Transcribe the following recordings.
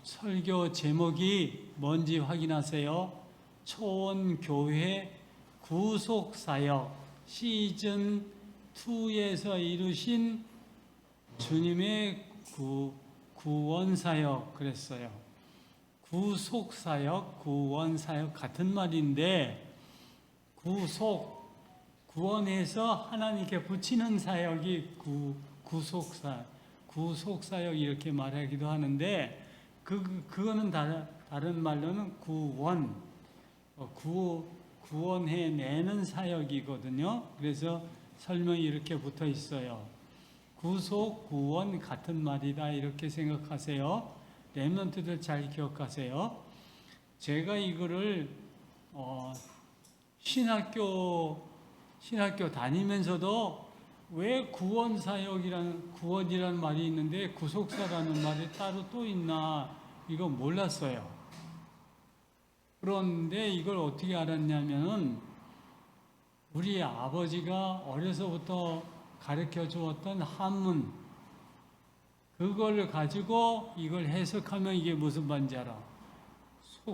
설교 제목이 뭔지 확인하세요. 초원교회 구속사역 시즌 2에서 이루신 주님의 구원사역 그랬어요. 구속사역, 구원사역 같은 말인데 구원해서 하나님께 붙이는 사역이 구속사역 이렇게 말하기도 하는데 그거는 다른 말로는 구원해내는 사역이거든요. 그래서 설명이 이렇게 붙어 있어요. 구속, 구원 같은 말이다 이렇게 생각하세요. 렘넌트들 잘 기억하세요. 제가 이거를 신학교 다니면서도 왜 구원이라는 말이 있는데 구속사라는 말이 따로 또 있나 이거 몰랐어요. 그런데 이걸 어떻게 알았냐면은 우리 아버지가 어려서부터 가르쳐 주었던 한문 그걸 가지고 이걸 해석하면 이게 무슨 말인지 알아.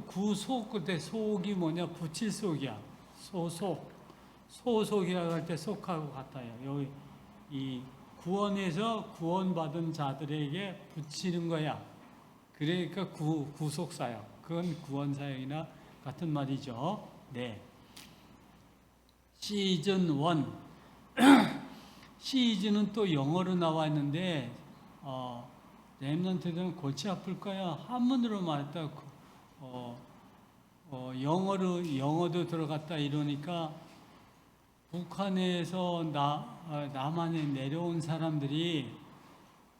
구속 그때 속이 뭐냐 붙일 속이야. 소속이라고 할 때 속하고 같아요. 여기 이 구원에서 구원받은 자들에게 붙이는 거야. 그러니까 구속사역. 그건 구원사역이나 같은 말이죠. 네. 시즌 1. 시즌은 또 영어로 나와 있는데 렘넌트들은 골치 아플 거야. 한문으로 말했다. 영어도 들어갔다 이러니까 북한에서 남한에 내려온 사람들이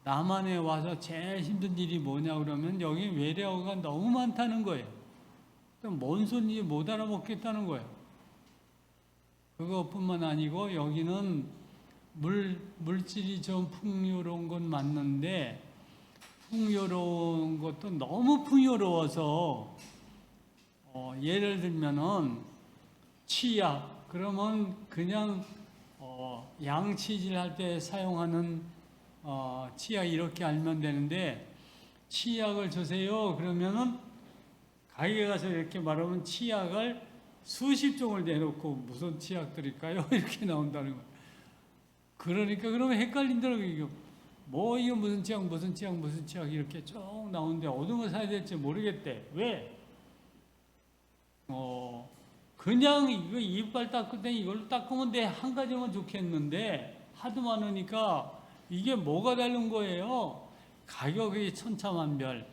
남한에 와서 제일 힘든 일이 뭐냐 그러면 여기 외래어가 너무 많다는 거예요. 뭔 소리인지 못 알아먹겠다는 거예요. 그것뿐만 아니고 여기는 물질이 좀 풍요로운 건 맞는데 풍요로운 것도 너무 풍요로워서 예를 들면은 치약 그러면 그냥 양치질 할 때 사용하는 치약 이렇게 알면 되는데 치약을 주세요 그러면은 가게 가서 이렇게 말하면 치약을 수십 종을 내놓고 무슨 치약 드릴까요? 이렇게 나온다는 거예요. 그러니까 그러면 헷갈린다고요. 이거 무슨 치약 이렇게 쭉 나오는데 어느 거 사야 될지 모르겠대. 왜? 그냥 이거 이빨 닦을 때 이걸로 닦으면 돼. 한 가지만 좋겠는데 하도 많으니까 이게 뭐가 다른 거예요? 가격이 천차만별.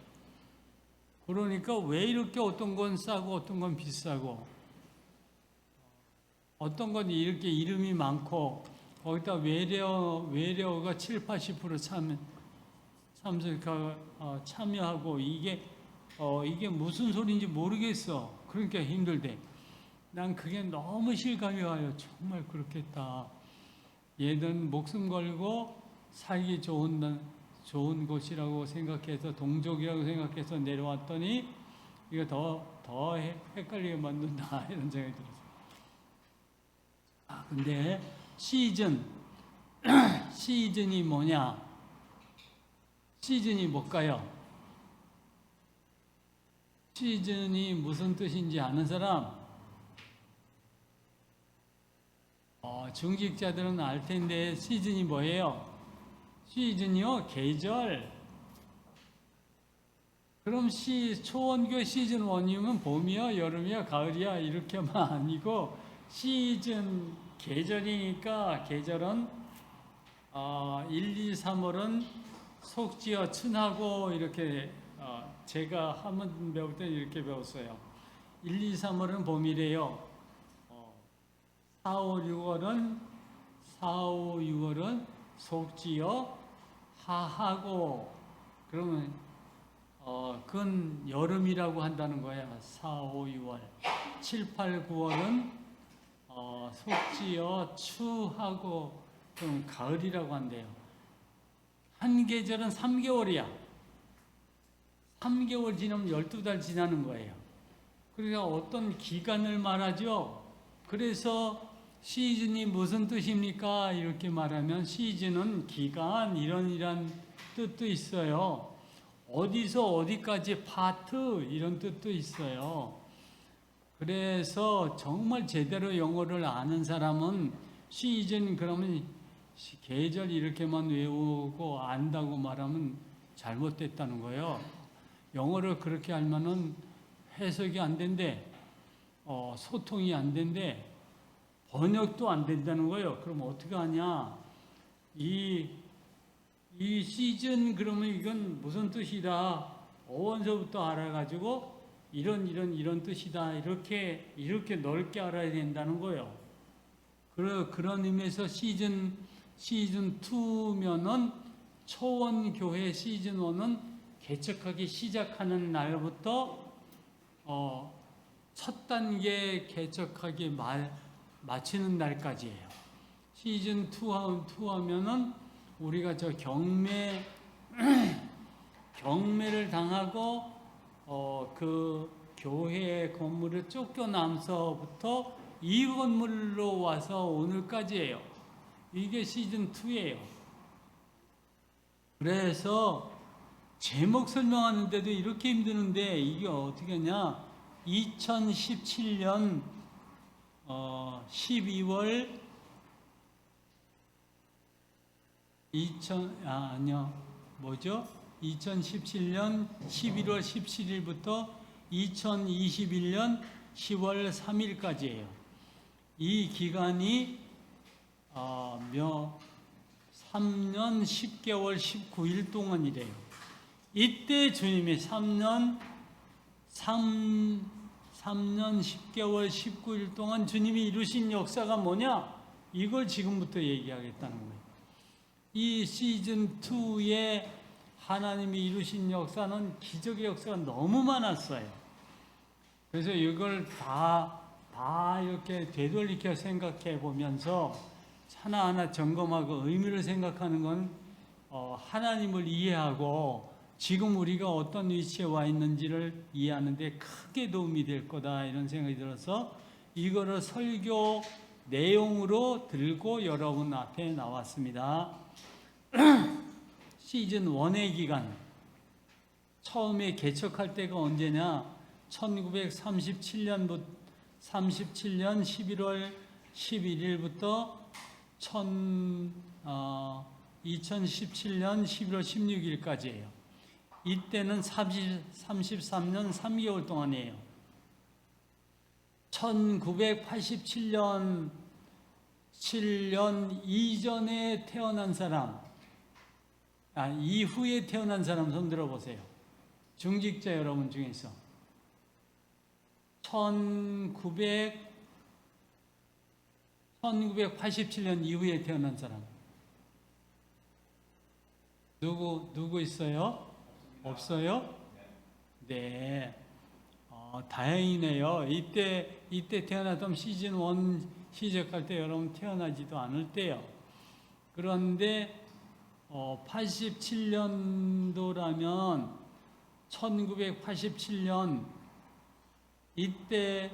그러니까 왜 이렇게 어떤 건 싸고 어떤 건 비싸고 어떤 건 이렇게 이름이 많고 거기다 외래어가 7, 80% 참여하고 이게 무슨 소리인지 모르겠어. 그러니까 힘들대. 난 그게 너무 실감이 와요. 정말 그렇겠다. 얘는 목숨 걸고 살기 좋은 곳이라고 생각해서 동족이라고 생각해서 내려왔더니 이거 더 헷갈리게 만든다 이런 생각이 들었어요. 근데 시즌이 뭐냐? 시즌이 뭘까요? 시즌이 무슨 뜻인지 아는 사람? 중직자들은 알 텐데 시즌이 뭐예요? 시즌이요? 계절. 그럼 초원교 시즌 1이면 봄이야, 여름이야, 가을이야 이렇게만 아니고 시즌 계절이니까 계절은 1, 2, 3월은 속지어 춘하고 이렇게 제가 한번 배울 때 이렇게 배웠어요. 1, 2, 3월은 봄이래요. 4, 5, 6월은 속지어 하하고 그러면 그건 여름이라고 한다는 거야. 4, 5, 6월 7, 8, 9월은 속지어 추하고 그럼 가을이라고 한대요. 한 계절은 3개월이야. 3개월 지나면 12달 지나는 거예요. 그러니까 어떤 기간을 말하죠. 그래서 시즌이 무슨 뜻입니까? 이렇게 말하면 시즌은 기간 이런 뜻도 있어요. 어디서 어디까지 파트 이런 뜻도 있어요. 그래서 정말 제대로 영어를 아는 사람은 시즌 그러면 계절 이렇게만 외우고 안다고 말하면 잘못됐다는 거예요. 영어를 그렇게 알면은 해석이 안 된대, 소통이 안 된대, 번역도 안 된다는 거예요. 그럼 어떻게 하냐? 이 시즌 그러면 이건 무슨 뜻이다? 어원서부터 알아가지고 이런 뜻이다. 이렇게 넓게 알아야 된다는 거예요. 그런 의미에서 시즌 2면은 초원 교회 시즌 1은 개척하기 시작하는 날부터 첫 단계 개척하기 마치는 날까지예요. 시즌 2 하면은 우리가 저 경매를 당하고 그 교회 건물을 쫓겨나면서부터 이 건물로 와서 오늘까지예요. 이게 시즌 2예요. 그래서 제목 설명하는데도 이렇게 힘드는데 이게 어떻게 하냐? 2017년 12월 2017년 11월 17일부터 2021년 10월 3일까지예요. 이 기간이 3년 10개월 19일 동안이래요. 이때 주님이 3년 10개월 19일 동안 주님이 이루신 역사가 뭐냐? 이걸 지금부터 얘기하겠다는 거예요. 이 시즌 2에 하나님이 이루신 역사는 기적의 역사가 너무 많았어요. 그래서 이걸 다 이렇게 되돌이켜 생각해 보면서 하나하나 점검하고 의미를 생각하는 건 하나님을 이해하고 지금 우리가 어떤 위치에 와 있는지를 이해하는 데 크게 도움이 될 거다 이런 생각이 들어서 이거를 설교 내용으로 들고 여러분 앞에 나왔습니다. 시즌 1의 기간 처음에 개척할 때가 언제냐? 1937년 11월 11일부터 2017년 11월 16일까지예요. 이때는 33년 3개월 동안이에요. 1987년 이전에 태어난 사람, 이후에 태어난 사람 손 들어보세요. 중직자 여러분 중에서 1987년 이후에 태어난 사람 누구 있어요? 없어요? 네. 다행이네요. 이때 태어났던 시즌 1 시작할 때 여러분 태어나지도 않을 때요. 그런데 87년도라면 1987년 이때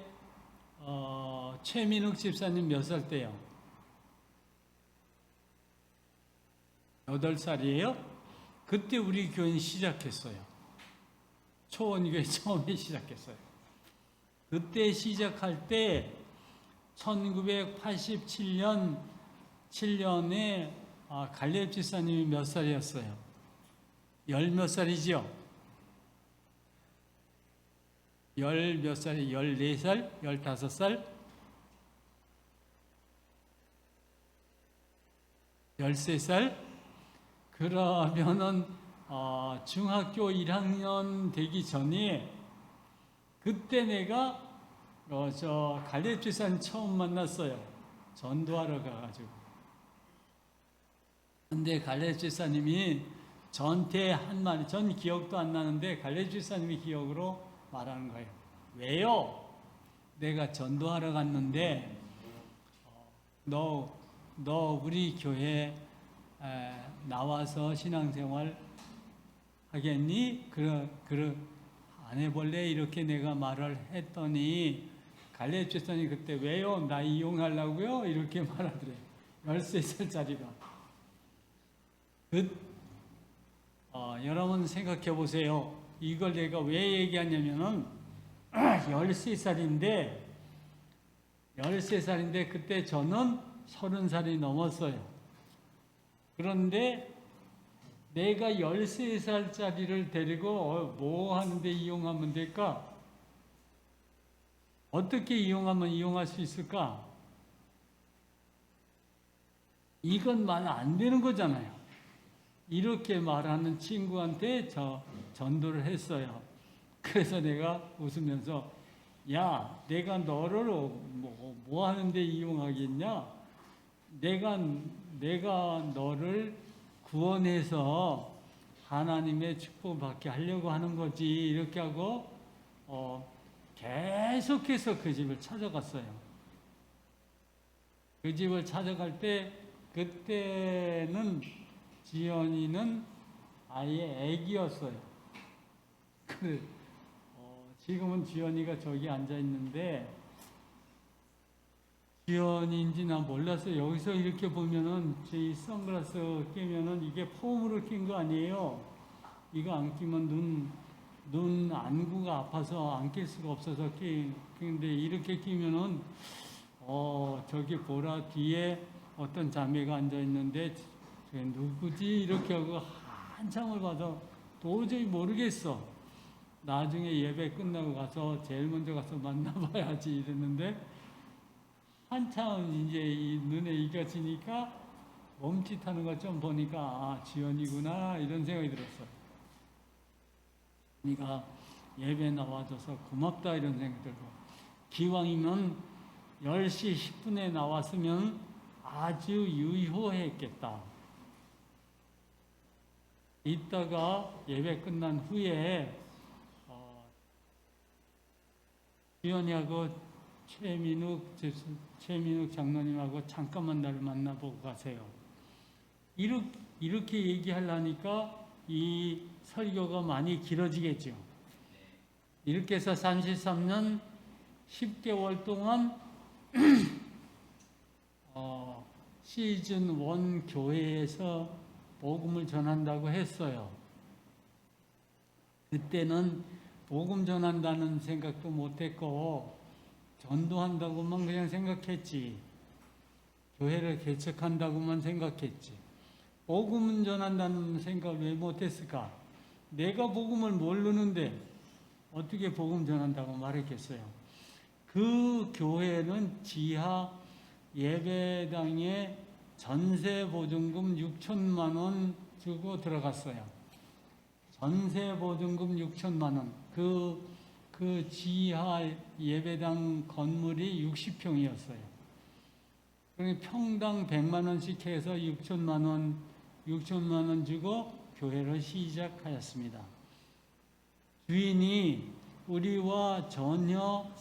최민욱 집사님 몇 살 때요? 8살이에요? 그때 우리 교인 시작했어요. 초원교회 처음에 시작했어요. 그때 시작할 때 1987년에 갈렙 집사님이 몇 살이었어요? 10몇 살이죠? 10몇 살이 14살? 15살? 13살? 그러면은 중학교 1학년 되기 전에 그때 내가 갈렙 집사님 처음 만났어요. 전도하러 가가지고. 근데 갈렙 집사님이 저한테 한 말이 전 기억도 안 나는데 갈렙 집사님이 기억으로 말하는 거예요. 왜요? 내가 전도하러 갔는데 너 우리 교회 나와서 신앙생활 하겠니? 안 해볼래? 이렇게 내가 말을 했더니 갈렙 집사님이 그때 왜요? 나 이용하려고요? 이렇게 말하더래요. 13살짜리가. 여러분 생각해 보세요. 이걸 내가 왜 얘기하냐면은 13살인데 그때 저는 30살이 넘었어요. 그런데 내가 13살짜리를 데리고 뭐 하는데 이용하면 될까? 어떻게 이용하면 이용할 수 있을까? 이건 말 안 되는 거잖아요. 이렇게 말하는 친구한테 전도를 했어요. 그래서 내가 웃으면서 야, 내가 너를 뭐 하는데 이용하겠냐? 내가 너를 구원해서 하나님의 축복을 받게 하려고 하는 거지. 이렇게 하고 계속해서 그 집을 찾아갔어요. 그 집을 찾아갈 때 그때는 지연이는 아예 애기였어요. 지금은 지연이가 저기 앉아 있는데 지연인지 난 몰랐어요. 여기서 이렇게 보면은 제 선글라스 끼면은 이게 폼으로 낀 거 아니에요. 이거 안 끼면 눈 안구가 아파서 안 낄 수가 없어서 끼는데 이렇게 끼면은 저기 보라 뒤에 어떤 자매가 앉아 있는데 누구지 이렇게 하고 한참을 봐서 도저히 모르겠어. 나중에 예배 끝나고 가서 제일 먼저 가서 만나봐야지 이랬는데 한참 이제 이 눈에 익혀지니까 멈칫하는 걸 좀 보니까 지연이구나 이런 생각이 들었어. 네가 예배 나와줘서 고맙다 이런 생각이 들고 기왕이면 10시 10분에 나왔으면 아주 유효했겠다. 이따가 예배 끝난 후에 지연이하고 최민욱 장로님하고 잠깐만 나를 만나보고 가세요. 이렇게 얘기하려니까 이 설교가 많이 길어지겠죠. 이렇게 해서 33년 10개월 동안 시즌 1 교회에서 복음을 전한다고 했어요. 그때는 복음 전한다는 생각도 못했고 전도한다고만 그냥 생각했지. 교회를 개척한다고만 생각했지. 복음 전한다는 생각을 왜 못했을까? 내가 복음을 모르는데 어떻게 복음 전한다고 말했겠어요? 그 교회는 지하 예배당에 전세 보증금 6천만 원 주고 들어갔어요. 전세 보증금 6천만 원. 그 지하 예배당 건물이 60평이었어요. 그러니까 평당 100만 원씩 해서 6천만 원 주고 교회를 시작하였습니다. 주인이 우리와 전혀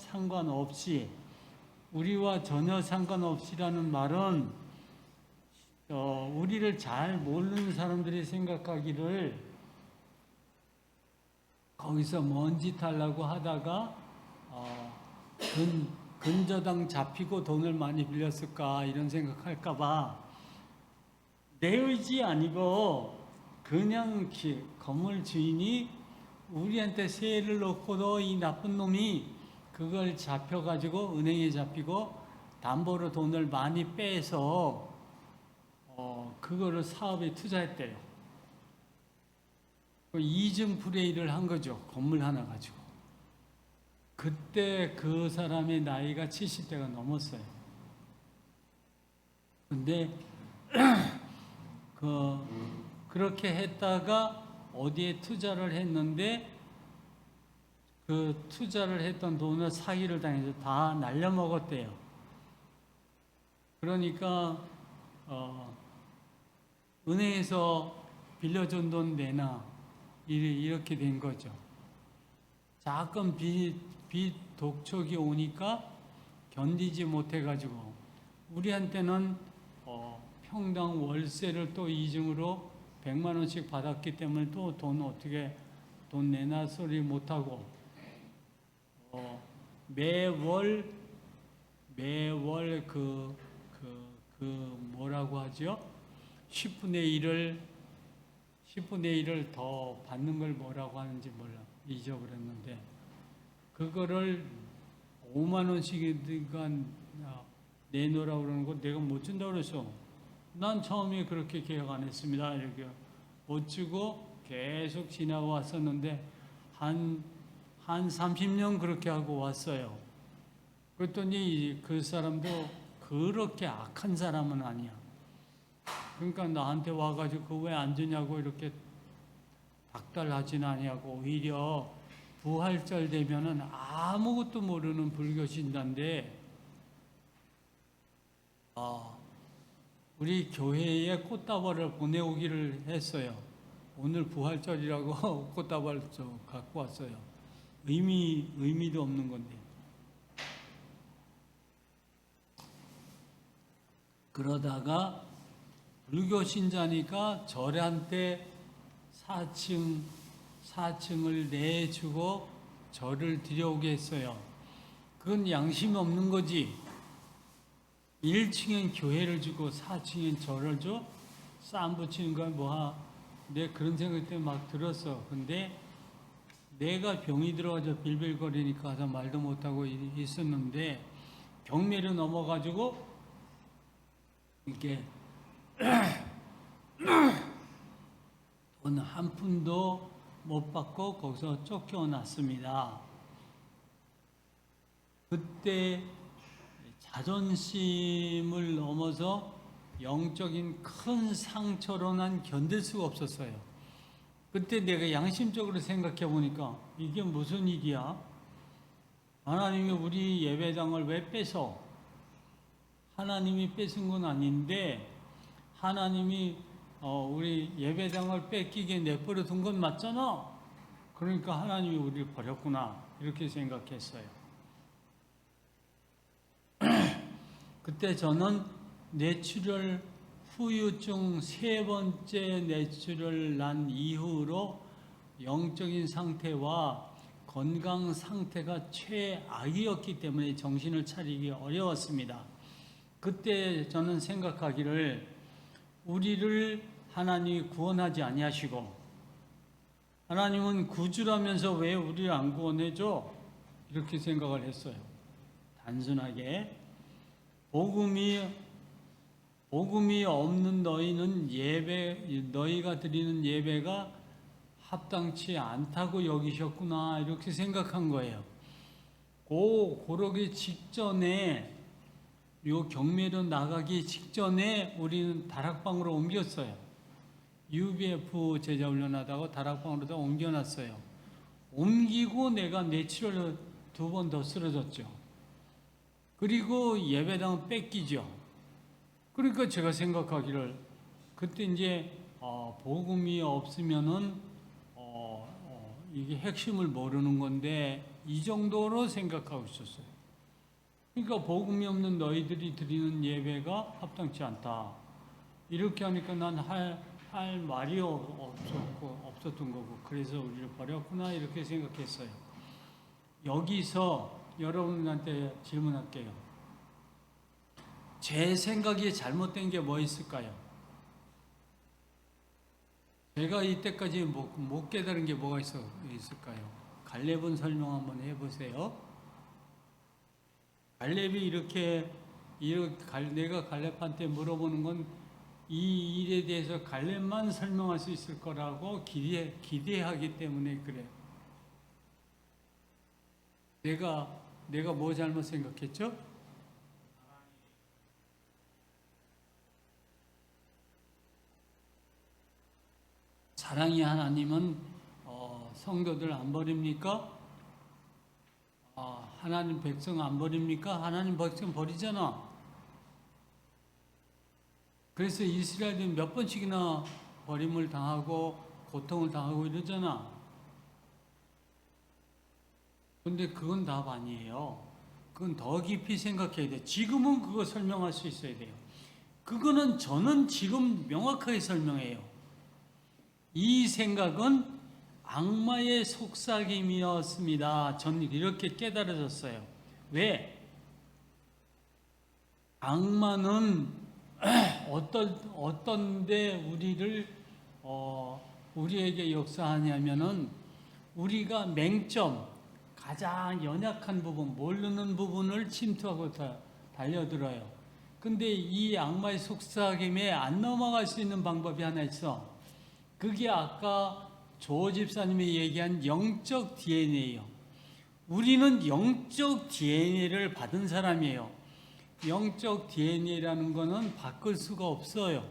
상관없이라는 말은 우리를 잘 모르는 사람들이 생각하기를 거기서 먼지 타려고 하다가 근저당 잡히고 돈을 많이 빌렸을까 이런 생각할까봐 내 의지 아니고 그냥 건물 주인이 우리한테 세를 놓고도 이 나쁜 놈이 그걸 잡혀가지고 은행에 잡히고 담보로 돈을 많이 빼서 그거를 사업에 투자했대요. 이중 플레이를 한 거죠. 건물 하나 가지고. 그때 그 사람의 나이가 70대가 넘었어요. 근데 그렇게 했다가 어디에 투자를 했는데 그 투자를 했던 돈을 사기를 당해서 다 날려먹었대요. 그러니까 은행에서 빌려준 돈 내놔 이렇게 된 거죠. 작은 빚 독촉이 오니까 견디지 못해가지고 우리한테는 평당 월세를 또 이중으로 100만 원씩 받았기 때문에 또 돈 내놔 소리 못하고 매월 뭐라고 하죠? 10분의 10분의 1을 더 받는 걸 뭐라고 하는지 몰라. 잊어버렸는데 그거를 5만 원씩이니까 내놓으라고 그러는 거 내가 못 준다고 그랬어. 난 처음에 그렇게 계약 안 했습니다. 이렇게 못 주고 계속 지나고 왔었는데 한 30년 그렇게 하고 왔어요. 그랬더니 그 사람도 그렇게 악한 사람은 아니야. 그러니까 나한테 와가지고 그 왜 안 주냐고 이렇게 닥달하지는 아니하고 오히려 부활절 되면은 아무것도 모르는 불교 신자인데 우리 교회에 꽃다발을 보내오기를 했어요. 오늘 부활절이라고 꽃다발 갖고 왔어요. 의미도 없는 건데. 그러다가 불교 신자니까 절한테 4층을 내주고 절을 들여오게 했어요. 그건 양심이 없는 거지. 1층엔 교회를 주고 4층엔 절을 줘? 쌈 붙이는 건 뭐하? 내 그런 생각 때문에 막 들었어. 근데 내가 병이 들어가서 빌빌거리니까 가서 말도 못하고 있었는데 경매를 넘어가지고 이렇게 돈 한 푼도 못 받고 거기서 쫓겨났습니다. 그때 자존심을 넘어서 영적인 큰 상처로 난 견딜 수가 없었어요. 그때 내가 양심적으로 생각해 보니까 이게 무슨 일이야? 하나님이 우리 예배당을 왜 뺏어? 하나님이 뺏은 건 아닌데 하나님이 우리 예배당을 뺏기게 내버려 둔 건 맞잖아. 그러니까 하나님이 우리를 버렸구나 이렇게 생각했어요. 그때 저는 뇌출혈 후유증 3번째 뇌출혈 난 이후로 영적인 상태와 건강 상태가 최악이었기 때문에 정신을 차리기 어려웠습니다. 그때 저는 생각하기를 우리를 하나님이 구원하지 아니하시고 하나님은 구주라면서 왜 우리를 안 구원해줘? 이렇게 생각을 했어요. 단순하게 복음이 없는 너희가 드리는 예배가 합당치 않다고 여기셨구나 이렇게 생각한 거예요. 그러기 직전에 요 경매로 나가기 직전에 우리는 다락방으로 옮겼어요. UBF 제자 훈련하다가 다락방으로 옮겨놨어요. 옮기고 내가 뇌출혈로 2번 더 쓰러졌죠. 그리고 예배당은 뺏기죠. 그러니까 제가 생각하기를 그때 이제 복음이 없으면은 이게 핵심을 모르는 건데 이 정도로 생각하고 있었어요. 그러니까 복음이 없는 너희들이 드리는 예배가 합당치 않다. 이렇게 하니까 난 할 말이 없었던 거고 그래서 우리를 버렸구나 이렇게 생각했어요. 여기서 여러분한테 질문할게요. 제 생각이 잘못된 게 뭐 있을까요? 제가 이때까지 못 깨달은 게 뭐가 있을까요? 갈렙은 설명 한번 해보세요. 갈렙이 이렇게 내가 갈렙한테 물어보는 건 이 일에 대해서 갈렙만 설명할 수 있을 거라고 기대하기 때문에 그래. 내가 뭐 잘못 생각했죠? 사랑의 하나님은 성도들 안 버립니까? 하나님 백성 안 버립니까? 하나님 백성 버리잖아. 그래서 이스라엘이 몇 번씩이나 버림을 당하고 고통을 당하고 이러잖아. 근데 그건 답 아니에요. 그건 더 깊이 생각해야 돼. 지금은 그거 설명할 수 있어야 돼요. 그거는 저는 지금 명확하게 설명해요. 이 생각은 악마의 속삭임이었습니다. 저는 이렇게 깨달아졌어요. 왜? 악마는 어떤데 우리를 우리에게 역사하냐면은 우리가 맹점, 가장 연약한 부분, 모르는 부분을 침투하고 달려들어요. 근데 이 악마의 속삭임에 안 넘어갈 수 있는 방법이 하나 있어. 그게 아까 조 집사님이 얘기한 영적 DNA예요. 우리는 영적 DNA를 받은 사람이에요. 영적 DNA라는 거는 바꿀 수가 없어요.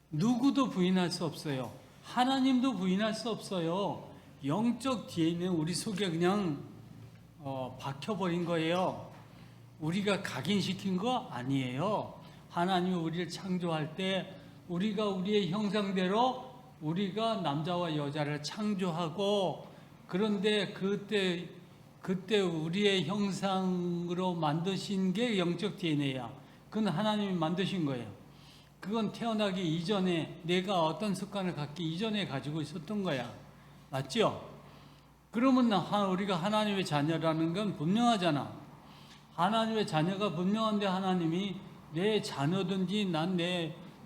누구도 부인할 수 없어요. 하나님도 부인할 수 없어요. 영적 DNA는 우리 속에 그냥 박혀버린 거예요. 우리가 각인시킨 거 아니에요. 하나님이 우리를 창조할 때 우리가 우리의 형상대로 우리가 남자와 여자를 창조하고, 그런데 그때 우리의 형상으로 만드신 게 영적 DNA야. 그건 하나님이 만드신 거예요. 그건 태어나기 이전에, 내가 어떤 습관을 갖기 이전에 가지고 있었던 거야. 맞죠? 그러면 우리가 하나님의 자녀라는 건 분명하잖아. 하나님의 자녀가 분명한데 하나님이 내 자녀든지 난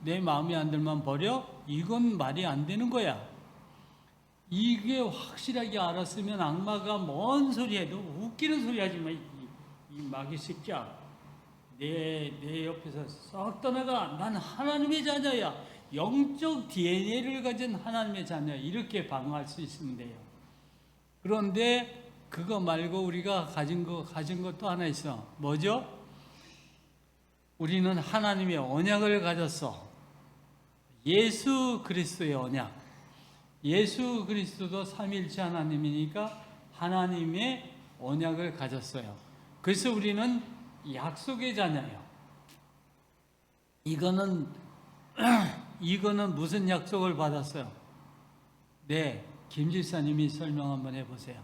내 마음에 안 들면 버려? 이건 말이 안 되는 거야. 이게 확실하게 알았으면 악마가 뭔 소리 해도, 웃기는 소리 하지 마. 이 마귀 새끼야. 내 옆에서 썩 떠나가. 난 하나님의 자녀야. 영적 DNA를 가진 하나님의 자녀야. 이렇게 방어할 수 있으면 돼요. 그런데 그거 말고 우리가 가진 것도 하나 있어. 뭐죠? 우리는 하나님의 언약을 가졌어. 예수 그리스도의 언약. 예수 그리스도도 삼위일체 하나님이니까 하나님의 언약을 가졌어요. 그래서 우리는 약속의 자녀예요. 이거는 무슨 약속을 받았어요? 네, 김 집사님이 설명 한번 해보세요.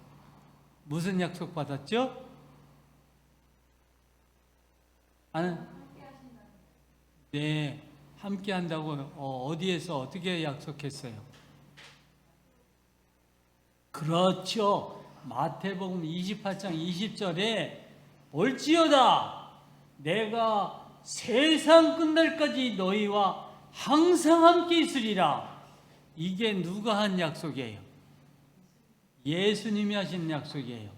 무슨 약속 받았죠? 네, 함께 한다고 어디에서 어떻게 약속했어요? 그렇죠. 마태복음 28장 20절에 올지어다 내가 세상 끝날까지 너희와 항상 함께 있으리라. 이게 누가 한 약속이에요? 예수님이 하신 약속이에요.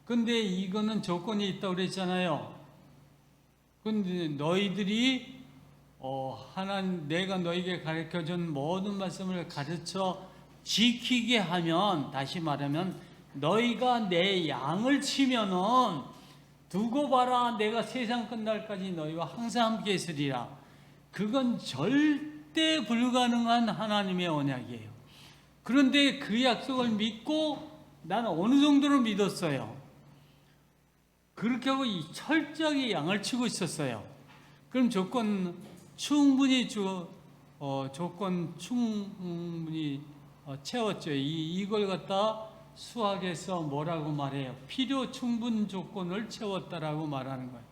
근데 이거는 조건이 있다고 그랬잖아요. 근데 너희들이 내가 너에게 가르쳐준 모든 말씀을 가르쳐 지키게 하면, 다시 말하면 너희가 내 양을 치면은 두고 봐라, 내가 세상 끝날까지 너희와 항상 함께 있으리라. 그건 절대 불가능한 하나님의 언약이에요. 그런데 그 약속을 믿고 나는 어느 정도로 믿었어요. 그렇게 하고 철저하게 양을 치고 있었어요. 그럼 조건 충분히 채웠죠. 이걸 갖다 수학에서 뭐라고 말해요? 필요 충분 조건을 채웠다라고 말하는 거예요.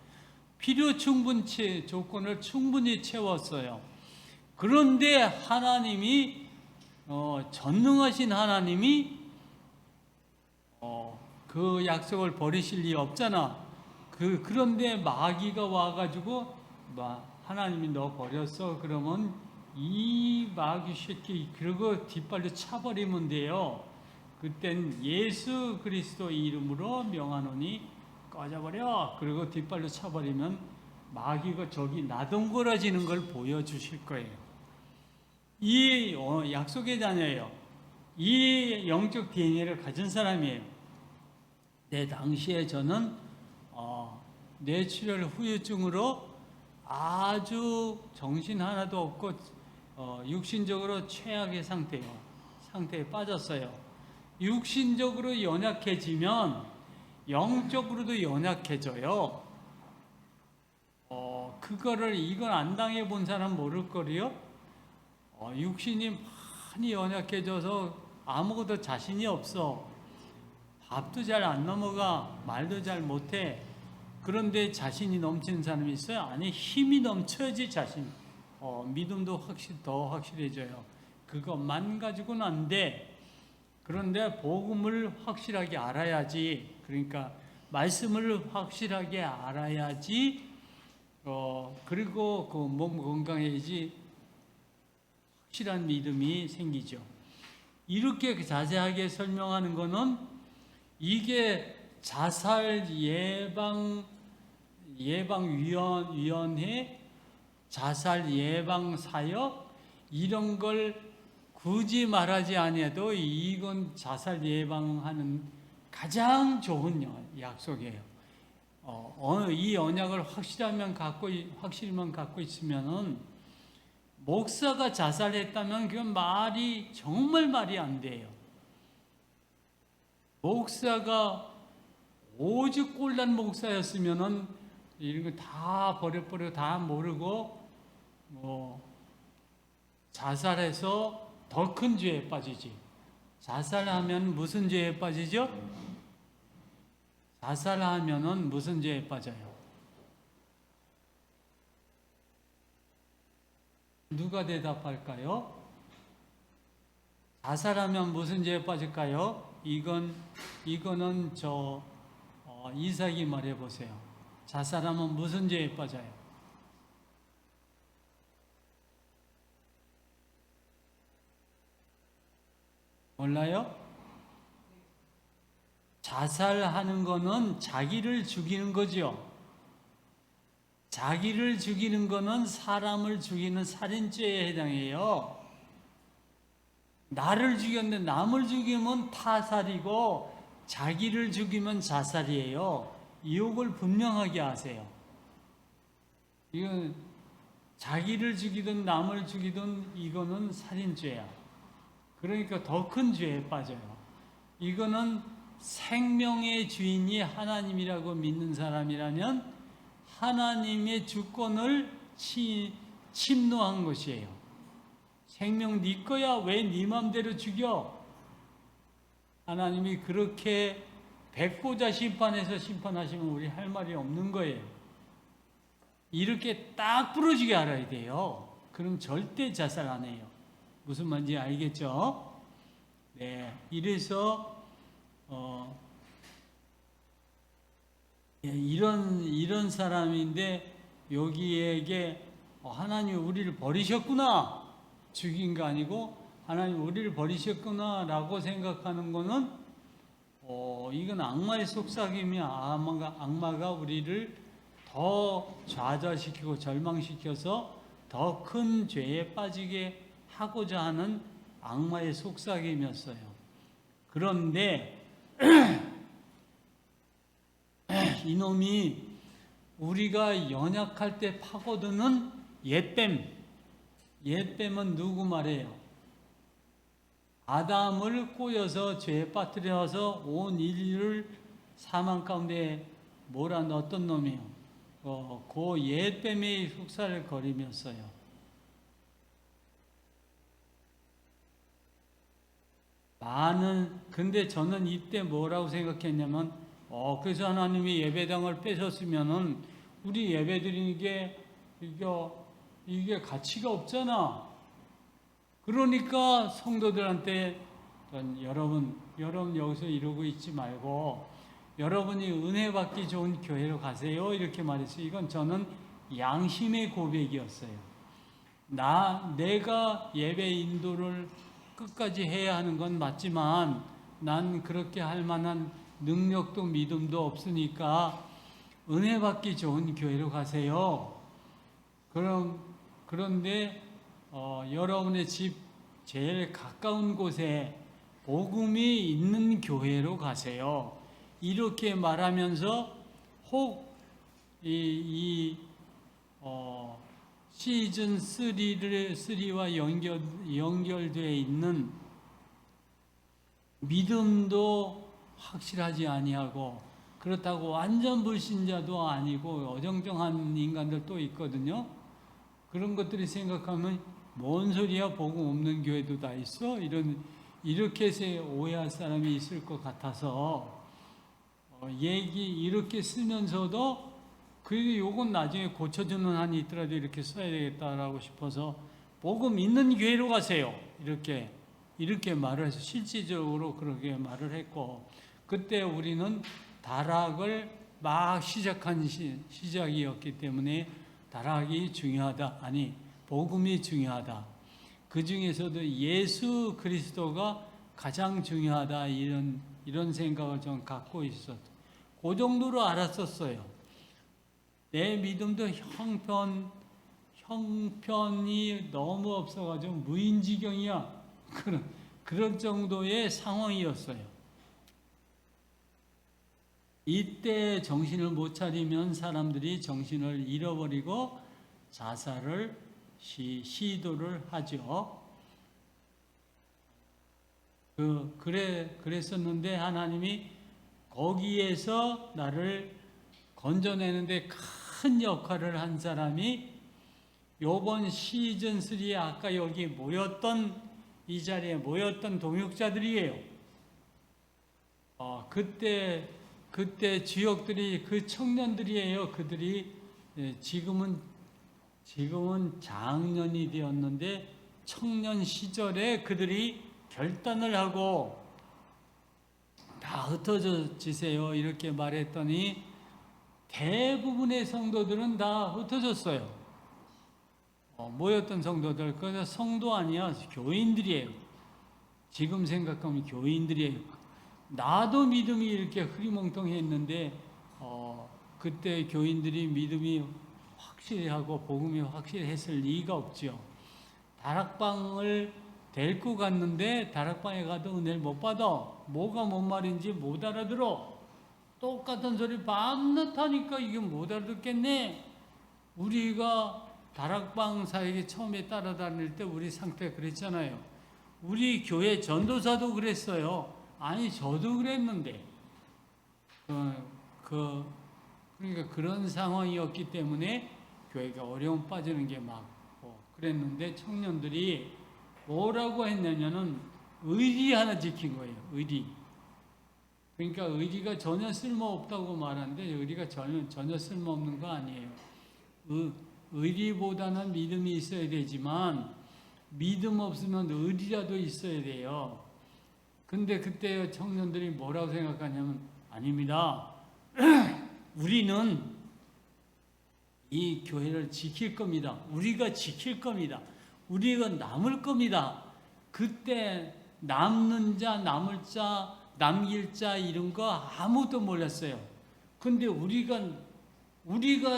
필요 충분 조건을 충분히 채웠어요. 그런데 하나님이 전능하신 하나님이 그 약속을 버리실 리 없잖아. 그런데 마귀가 와가지고 하나님이 너 버렸어. 그러면 이 마귀 새끼 그러고 뒷발로 차버리면 돼요. 그땐 예수 그리스도 이름으로 명하노니 꺼져버려. 그리고 뒷발로 차버리면 마귀가 저기 나동거라지는 걸 보여주실 거예요. 이 약속의 자녀예요. 이 영적 DNA를 가진 사람이에요. 내 당시에 저는 뇌출혈 후유증으로 아주 정신 하나도 없고 육신적으로 최악의 상태에 빠졌어요. 육신적으로 연약해지면 영적으로도 연약해져요. 이걸 안 당해 본 사람 모를 거리요. 육신이 많이 연약해져서 아무것도 자신이 없어. 밥도 잘 안 넘어가, 말도 잘 못해. 그런데 자신이 넘치는 사람이 있어요? 아니, 힘이 넘쳐야지 믿음도 더 확실해져요. 그것만 가지고는 안 돼. 그런데 복음을 확실하게 알아야지. 그러니까 말씀을 확실하게 알아야지. 그리고 그 몸 건강해야지 확실한 믿음이 생기죠. 이렇게 자세하게 설명하는 거는 이게 자살 예방위원회, 자살 예방 사역 이런 걸 굳이 말하지 않아도 이건 자살 예방하는 가장 좋은 약속이에요. 이 언약을 확실히만 갖고 있으면은 목사가 자살했다면 그건 정말 말이 안 돼요. 목사가 오직 꼴난 목사였으면은 이런 거 다 버려버리고 다 모르고 자살해서 더 큰 죄에 빠지지. 자살하면 무슨 죄에 빠지죠? 자살하면은 무슨 죄에 빠져요? 누가 대답할까요? 자살하면 무슨 죄에 빠질까요? 이거는 이삭이 말해 보세요. 자살하면 무슨 죄에 빠져요? 몰라요? 자살하는 거는 자기를 죽이는 거죠. 자기를 죽이는 거는 사람을 죽이는 살인죄에 해당해요. 나를 죽였는데 남을 죽이면 타살이고 자기를 죽이면 자살이에요. 이걸 분명하게 아세요. 이건 자기를 죽이든 남을 죽이든 이거는 살인죄야. 그러니까 더 큰 죄에 빠져요. 이거는 생명의 주인이 하나님이라고 믿는 사람이라면 하나님의 주권을 침노한 것이에요. 생명 네 거야. 왜 네 맘대로 죽여? 하나님이 그렇게 백보자 심판에서 심판하시면 우리 할 말이 없는 거예요. 이렇게 딱 부러지게 알아야 돼요. 그럼 절대 자살 안 해요. 무슨 말인지 알겠죠? 네, 이래서 이런 사람인데 여기에게 하나님 우리를 버리셨구나 죽인 거 아니고 하나님 우리를 버리셨구나 라고 생각하는 거는 이건 악마의 속삭임이야. 악마가 우리를 더 좌절시키고 절망시켜서 더 큰 죄에 빠지게 하고자 하는 악마의 속삭임이었어요. 그런데 이놈이 우리가 연약할 때 파고드는 옛뱀은 누구 말이에요? 아담을 꼬여서 죄에 빠뜨려서 온 인류를 사망 가운데 몰아넣었던 놈이에요. 그 옛뱀의 속살을 거리면서요. 근데 저는 이때 뭐라고 생각했냐면, 그래서 하나님이 예배당을 뺏었으면은 우리 예배 드리는 게 이게 가치가 없잖아. 그러니까 성도들한테 여러분 여기서 이러고 있지 말고 여러분이 은혜 받기 좋은 교회로 가세요. 이렇게 말했어요. 이건 저는 양심의 고백이었어요. 내가 예배 인도를 끝까지 해야 하는 건 맞지만 난 그렇게 할 만한 능력도 믿음도 없으니까 은혜 받기 좋은 교회로 가세요. 그런데 여러분의 집 제일 가까운 곳에 복음이 있는 교회로 가세요. 이렇게 말하면서 혹 시즌 3와 연결되어 있는 믿음도 확실하지 아니하고 그렇다고 완전 불신자도 아니고 어정쩡한 인간들도 있거든요. 그런 것들이 생각하면 뭔 소리야, 복음 없는 교회도 다 있어? 이렇게 해서 오해할 사람이 있을 것 같아서 이렇게 쓰면서도 그래도 요건 나중에 고쳐주는 한이 있더라도 이렇게 써야 되겠다라고 싶어서 복음 있는 교회로 가세요. 이렇게 말을 해서 실질적으로 그렇게 말을 했고, 그때 우리는 다락을 막 시작한 시작이었기 때문에 다락이 중요하다. 아니, 복음이 중요하다. 그 중에서도 예수 그리스도가 가장 중요하다 이런 생각을 좀 갖고 있었어. 그 정도로 알았었어요. 내 믿음도 형편이 너무 없어가지고 무인지경이야. 그런 정도의 상황이었어요. 이때 정신을 못 차리면 사람들이 정신을 잃어버리고 자살을 시도를 하죠. 그랬었는데 하나님이 거기에서 나를 건져내는데 큰 역할을 한 사람이 요번 시즌 3 아까 여기 모였던 이 자리에 모였던 동역자들이에요. 그때 주역들이 그 청년들이에요. 그들이 지금은 장년이 되었는데 청년 시절에 그들이 결단을 하고 다 흩어지세요 이렇게 말했더니 대부분의 성도들은 다 흩어졌어요. 모였던 성도들, 그래서 성도 아니야, 교인들이에요. 지금 생각하면 교인들이에요. 나도 믿음이 이렇게 흐리멍텅했는데 그때 교인들이 믿음이 확실히 하고 복음이 확실히 했을 리가 없죠. 다락방을 데리고 갔는데 다락방에 가도 은혜를 못 받아. 뭐가 뭔 말인지 못 알아들어. 똑같은 소리 밤낮 하니까 이게 못 알아듣겠네. 우리가 다락방 사역에 처음에 따라다닐 때 우리 상태 그랬잖아요. 우리 교회 전도사도 그랬어요. 아니 저도 그랬는데 그러니까 그런 상황이었기 때문에 교회가 어려움 빠지는 게 맞고 그랬는데 청년들이 뭐라고 했냐면은 의리 하나 지킨 거예요. 의리. 그러니까 의리가 전혀 쓸모없다고 말하는데 의리가 전혀 쓸모없는 거 아니에요. 의리보다는 믿음이 있어야 되지만 믿음 없으면 의리라도 있어야 돼요. 근데 그때 청년들이 뭐라고 생각하냐면 아닙니다. 우리는 이 교회를 지킬 겁니다. 우리가 지킬 겁니다. 우리가 남을 겁니다. 그때 남는 자, 남을 자, 남길 자 이런 거 아무도 몰랐어요. 근데 우리가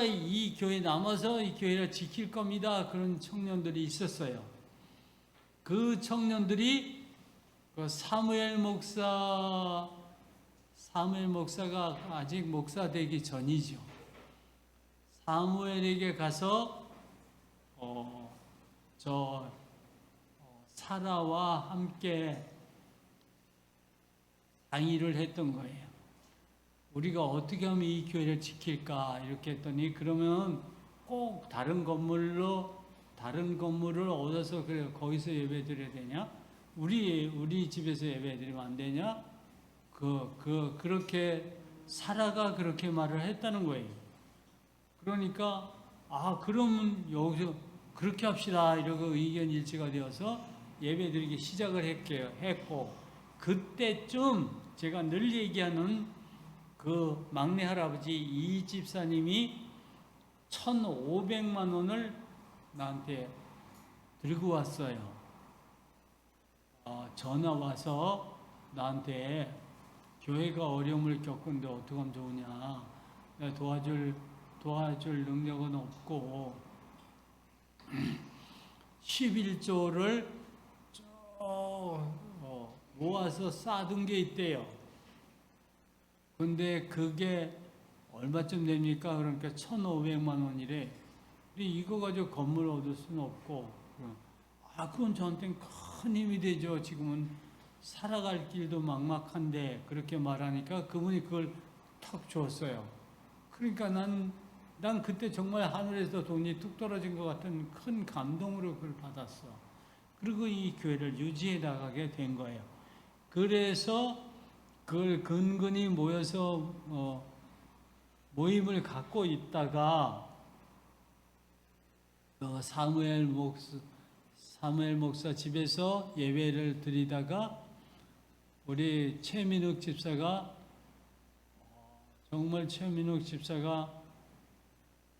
이 교회에 남아서 이 교회를 지킬 겁니다. 그런 청년들이 있었어요. 그 청년들이 사무엘 목사가 아직 목사 되기 전이죠. 사무엘에게 가서 사라와 함께 상의를 했던 거예요. 우리가 어떻게 하면 이 교회를 지킬까 이렇게 했더니 그러면 꼭 다른 건물을 얻어서 그래 거기서 예배드려야 되냐? 우리 집에서 예배드리면 안 되냐? 그렇게 사라가 그렇게 말을 했다는 거예요. 그러니까 그러면 여기서 그렇게 합시다 이러고 의견 일치가 되어서 예배드리기 시작을 했고 그때쯤 제가 늘 얘기하는 그 막내 할아버지 이 집사님이 1,500만 원을 나한테 들고 왔어요. 전화 와서 나한테 교회가 어려움을 겪는데 어떻게 하면 좋으냐. 내가 도와줄 능력은 없고 11조를 모아서 쌓아둔 게 있대요. 근데 그게 얼마쯤 됩니까? 그러니까 1,500만 원이래. 근데 이거 가지고 건물 얻을 수는 없고 그건 저한테는 큰 힘이 되죠. 지금은 살아갈 길도 막막한데 그렇게 말하니까 그분이 그걸 탁 줬어요. 그러니까 난 그때 정말 하늘에서 돈이 뚝 떨어진 것 같은 큰 감동으로 그걸 받았어. 그리고 이 교회를 유지해 나가게 된 거예요. 그래서 그걸 근근히 모여서 모임을 갖고 있다가 사무엘 목사 집에서 예배를 드리다가 우리 최민욱 집사가 정말 최민욱 집사가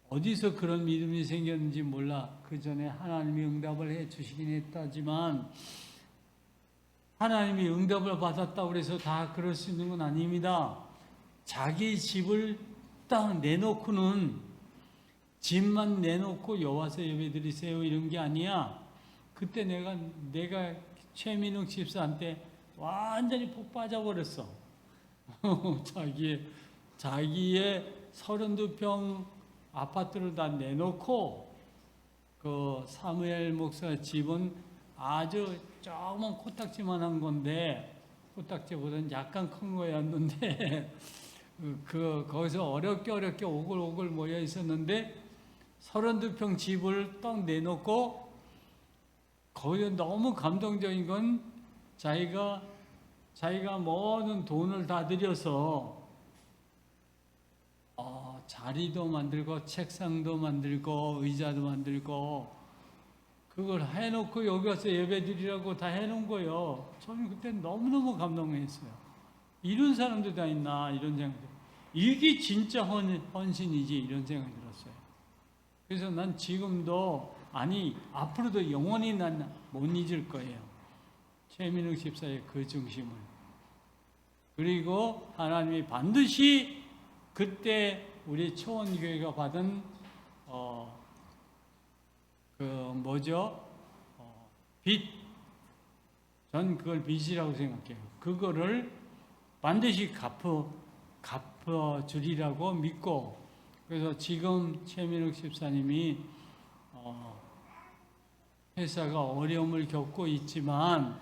어디서 그런 믿음이 생겼는지 몰라. 그 전에 하나님이 응답을 해 주시긴 했다지만 하나님이 응답을 받았다고 해서 다 그럴 수 있는 건 아닙니다. 자기 집을 딱 내놓고는 집만 내놓고 여와서 예배드리세요 이런 게 아니야. 그때 내가 최민욱 집사한테 완전히 푹 빠져버렸어. 자기의 32평 아파트를 다 내놓고 그 사무엘 목사 집은 아주 조그만 코딱지만한 건데 코딱지보다는 약간 큰 거였는데 거기서 어렵게 오글오글 모여 있었는데 32평 집을 딱 내놓고 거기서 너무 감동적인 건 자기가 모든 돈을 다 들여서 자리도 만들고 책상도 만들고 의자도 만들고 그걸 해놓고 여기 와서 예배드리라고 다 해놓은 거예요. 저는 그때 너무너무 감동했어요. 이런 사람도 다 있나 이런 생각. 이게 진짜 헌신이지 이런 생각이 들었어요. 그래서 난 지금도 앞으로도 영원히 난 못 잊을 거예요. 최민욱 집사의 그 중심을. 그리고 하나님이 반드시 그때 우리 초원교회가 받은 빚. 전 그걸 빚이라고 생각해요. 그거를 반드시 갚아주리라고 믿고, 그래서 지금 최민욱 집사님이 회사가 어려움을 겪고 있지만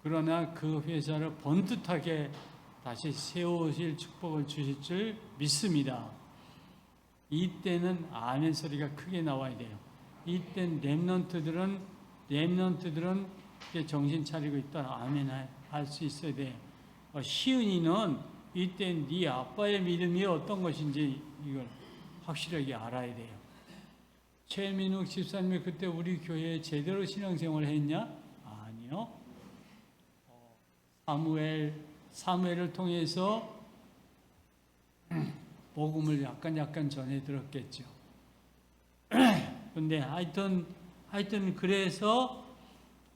그러나 그 회사를 번듯하게 다시 세우실 축복을 주실 줄 믿습니다. 이때는 아멘 소리가 크게 나와야 돼요. 이때 렘넌트들은 정신 차리고 있다. 아멘 할 수 있어야 돼. 시은이는 이때 네 아빠의 믿음이 어떤 것인지 이걸 확실하게 알아야 돼요. 최민욱 집사님이 그때 우리 교회에 제대로 신앙생활을 했냐? 아니요. 사무엘을 통해서 복음을 약간 전해 들었겠죠. 근데 하여튼 그래서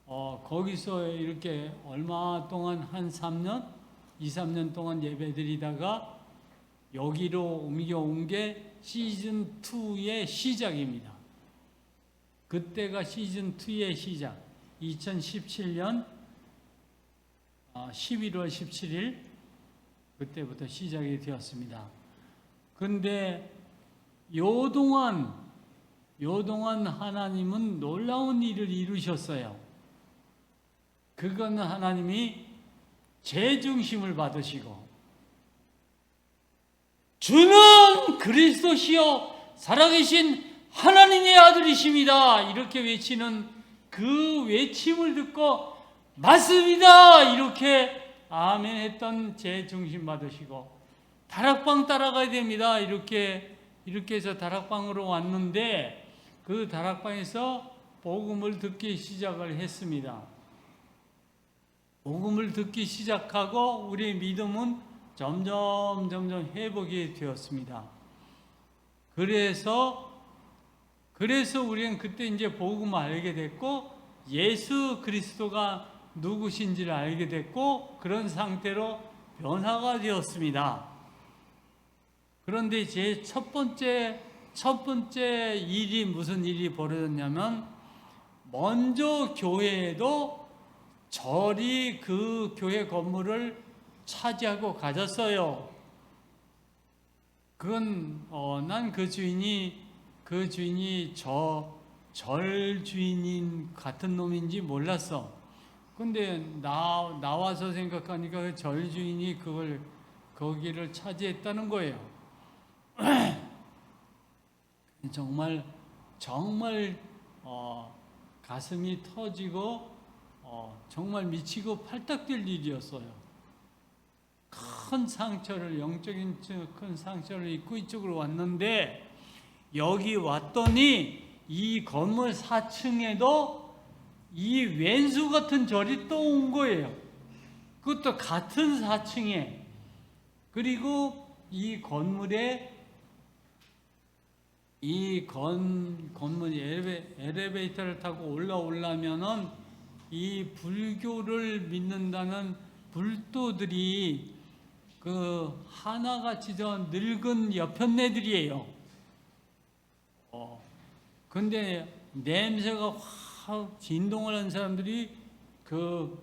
거기서 이렇게 얼마 동안 한 2, 3년 동안 예배드리다가 여기로 옮겨온 게 시즌 2의 시작입니다. 그때가 시즌 2의 시작. 2017년 11월 17일 그때부터 시작이 되었습니다. 근데 요동안 하나님은 놀라운 일을 이루셨어요. 그건 하나님이 재중심을 받으시고 주는 그리스도시요 살아계신 하나님의 아들이십니다. 이렇게 외치는 그 외침을 듣고 맞습니다. 이렇게 아멘 했던 재중심 받으시고 다락방 따라가야 됩니다. 이렇게 해서 다락방으로 왔는데 그 다락방에서 복음을 듣기 시작을 했습니다. 복음을 듣기 시작하고 우리의 믿음은 점점 회복이 되었습니다. 그래서 우리는 그때 이제 복음을 알게 됐고 예수 그리스도가 누구신지를 알게 됐고 그런 상태로 변화가 되었습니다. 그런데 제 첫 번째 일이 무슨 일이 벌어졌냐면 먼저 교회에도 절이 그 교회 건물을 차지하고 가졌어요. 그건 난 그 주인이 절 주인인 같은 놈인지 몰랐어. 근데 나와서 생각하니까 그 절 주인이 거기를 차지했다는 거예요. 정말 가슴이 터지고 정말 미치고 팔딱 뛸 일이었어요. 큰 상처를 영적인 큰 상처를 입고 이쪽으로 왔는데 여기 왔더니 이 건물 4층에도 이 왼수 같은 절이 또 온 거예요. 그것도 같은 4층에. 그리고 이 건물에 건물 엘리베이터를 타고 올라오려면은 이 불교를 믿는다는 불도들이 그 하나같이 저 늙은 여편네들이에요. 근데 냄새가 확 진동을 한 사람들이 그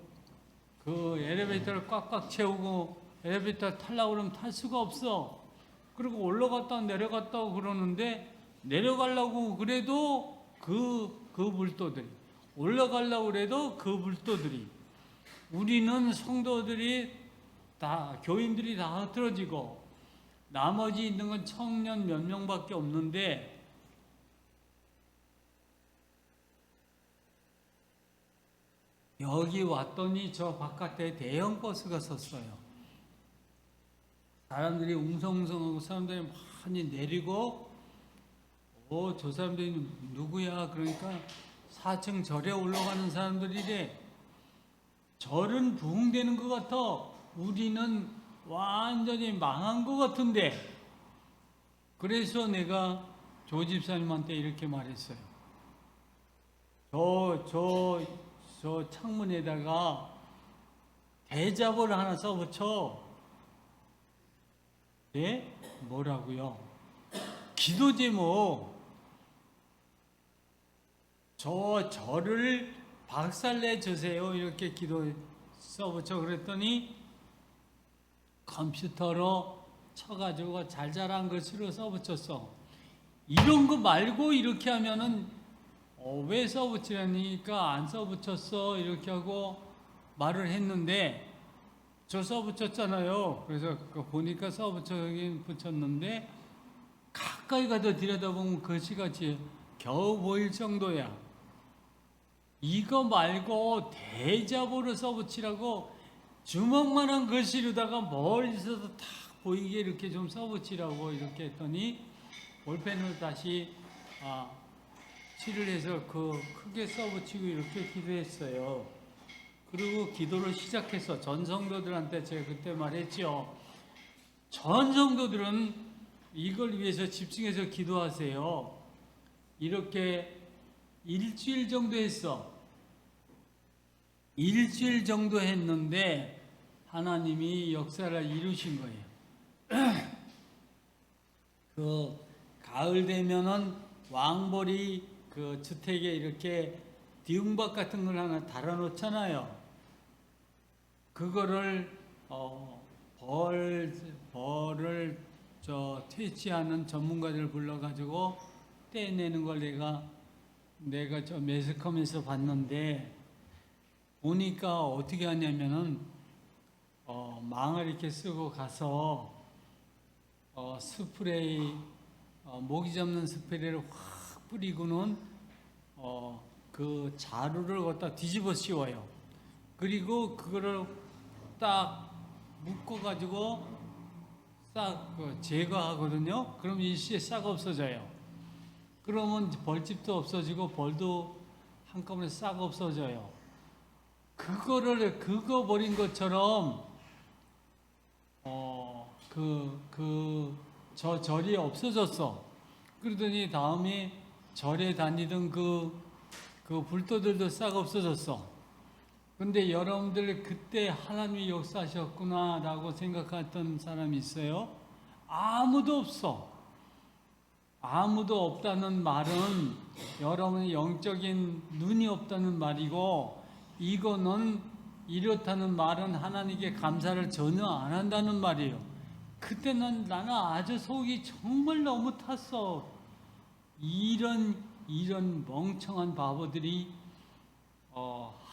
엘리베이터를 꽉꽉 채우고 엘리베이터 타려고 그러면 탈 수가 없어. 그리고 올라갔다 내려갔다 그러는데 내려가려고 그래도 그 불도들이 올라가려고 그래도 그 불도들이 우리는 성도들이 다 교인들이 다 흐트러지고 나머지 있는 건 청년 몇 명밖에 없는데 여기 왔더니 저 바깥에 대형 버스가 섰어요. 사람들이 웅성웅성하고 사람들이 많이 내리고 저 사람들이 누구야? 그러니까 4층 절에 올라가는 사람들이래. 절은 부흥되는 것 같아. 우리는 완전히 망한 것 같은데. 그래서 내가 조 집사님한테 이렇게 말했어요. 저 창문에다가 대잡을 하나 써붙여. 네? 뭐라고요? 기도 제목. 저 절을 박살내 주세요. 이렇게 기도 써붙여. 그랬더니 컴퓨터로 쳐가지고 잘잘한 글씨로 써붙였어. 이런 거 말고 이렇게 하면은 왜 써붙이라니까 안 써붙였어. 이렇게 하고 말을 했는데 저 써붙였잖아요. 그래서 보니까 써붙여긴 붙였는데 가까이 가서 들여다보면 글씨같이 겨우 보일 정도야. 이거 말고 대자보로 써붙이라고 주먹만한 글씨로다가 멀리서도 탁 보이게 이렇게 좀 써붙이라고 이렇게 했더니 볼펜으로 다시 칠을 해서 크게 써붙이고 이렇게 기도했어요. 그리고 기도를 시작해서 전 성도들한테 제가 그때 말했죠. 전 성도들은 이걸 위해서 집중해서 기도하세요. 이렇게 일주일 정도 했어. 일주일 정도 했는데 하나님이 역사를 이루신 거예요. 그 가을 되면은 왕벌이 그 주택에 이렇게 뒤움박 같은 걸 하나 달아놓잖아요. 그거를 벌을 퇴치하는 전문가들 불러가지고 떼내는 걸 내가 저 매스컴에서 봤는데 보니까 어떻게 하냐면은 망을 이렇게 쓰고 가서 스프레이 모기 잡는 스프레이를 확 뿌리고는 그 자루를 갖다 뒤집어 씌워요. 그리고 그거를 딱 묶어가지고 싹 제거하거든요. 그럼 일시에 싹 없어져요. 그러면 벌집도 없어지고 벌도 한꺼번에 싹 없어져요. 그거 버린 것처럼 저 절이 없어졌어. 그러더니 다음에 절에 다니던 그 불도들도 싹 없어졌어. 근데 여러분들 그때 하나님이 역사하셨구나라고 생각했던 사람이 있어요? 아무도 없어. 아무도 없다는 말은 여러분의 영적인 눈이 없다는 말이고, 이거는 이렇다는 말은 하나님께 감사를 전혀 안 한다는 말이에요. 그때는 나는 아주 속이 정말 너무 탔어. 이런 멍청한 바보들이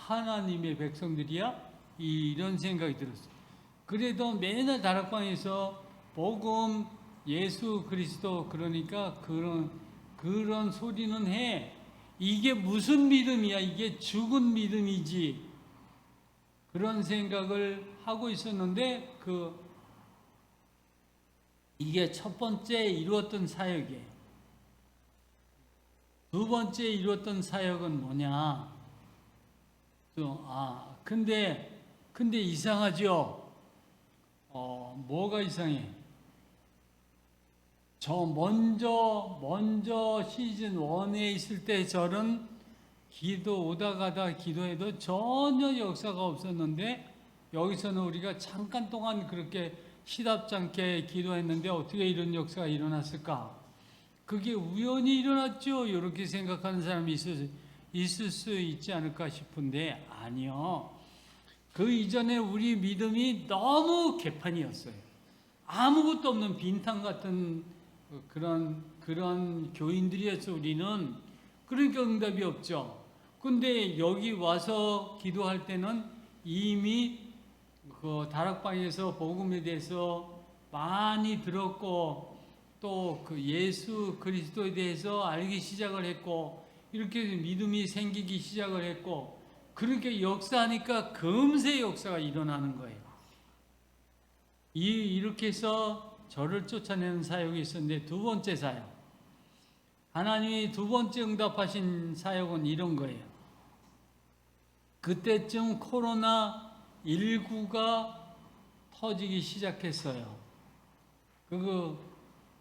하나님의 백성들이야? 이런 생각이 들었어요. 그래도 맨날 다락방에서 복음, 예수 그리스도 그러니까 그런 소리는 해. 이게 무슨 믿음이야? 이게 죽은 믿음이지. 그런 생각을 하고 있었는데 이게 첫 번째 이루었던 사역이에요. 두 번째 이루었던 사역은 뭐냐? 근데 이상하죠? 뭐가 이상해? 저 먼저 시즌 1에 있을 때 절은 기도 오다 가다 기도해도 전혀 역사가 없었는데 여기서는 우리가 잠깐 동안 그렇게 시답지 않게 기도했는데 어떻게 이런 역사가 일어났을까? 그게 우연히 일어났죠. 이렇게 생각하는 사람이 있을 수 있지 않을까 싶은데 아니요. 그 이전에 우리 믿음이 너무 개판이었어요. 아무것도 없는 빈탕 같은 그런 교인들이었어 우리는. 그러니까 응답이 없죠. 근데 여기 와서 기도할 때는 이미 그 다락방에서 복음에 대해서 많이 들었고 또 그 예수 그리스도에 대해서 알기 시작을 했고 이렇게 믿음이 생기기 시작을 했고 그렇게 역사하니까 금세 역사가 일어나는 거예요. 이렇게 해서 저를 쫓아내는 사역이 있었는데 두 번째 사역. 하나님이 두 번째 응답하신 사역은 이런 거예요. 그때쯤 코로나19가 터지기 시작했어요.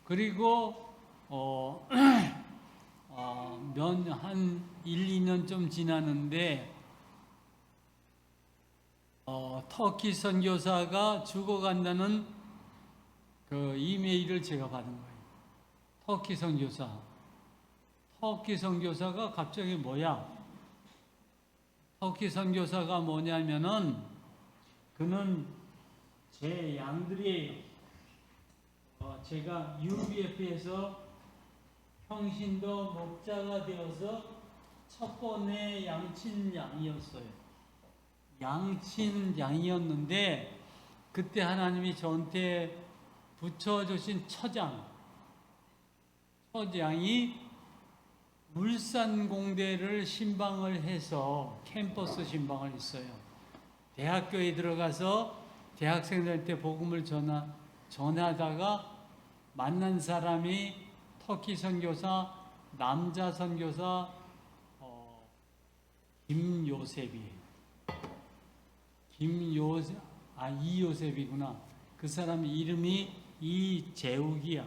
그리고 한 1, 2년 좀 지나는데 터키 선교사가 죽어간다는 그 이메일을 제가 받은 거예요. 터키 선교사가 갑자기 뭐야? 터키 선교사가 뭐냐면은 그는 제 양들이에요. 제가 UBF에서 평신도 목자가 되어서 첫 번의 양친 양이었어요. 양친 양이었는데 그때 하나님이 저한테 붙여주신 처장이 물산공대를 신방을 해서 캠퍼스 신방을 했어요. 대학교에 들어가서 대학생들한테 복음을 전하다가 만난 사람이 터키 선교사, 남자 선교사 이요셉이구나. 그 사람 이름이 이재욱이야.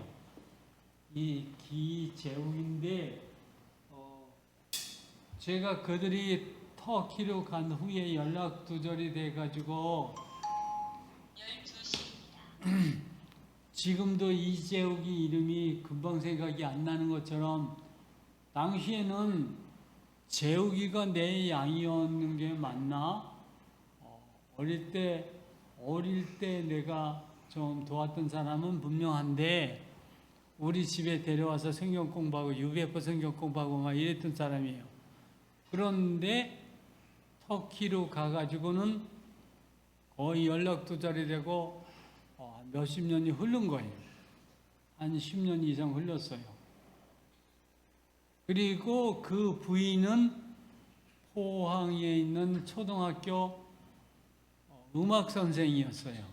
이재욱인데 제가 그들이 터키로 간 후에 연락 두절이 돼가지고 12시입니다. 지금도 이재욱이 이름이 금방 생각이 안 나는 것처럼 당시에는 재욱이가 내 양이었는 게 맞나? 어릴 때 내가 좀 도왔던 사람은 분명한데 우리 집에 데려와서 성경 공부하고 UBF 성경 공부하고 막 이랬던 사람이에요. 그런데 터키로 가가지고는 거의 연락두절이 되고 몇십 년이 흐른 거예요. 한 10년 이상 흘렀어요. 그리고 그 부인은 포항에 있는 초등학교 음악 선생이었어요.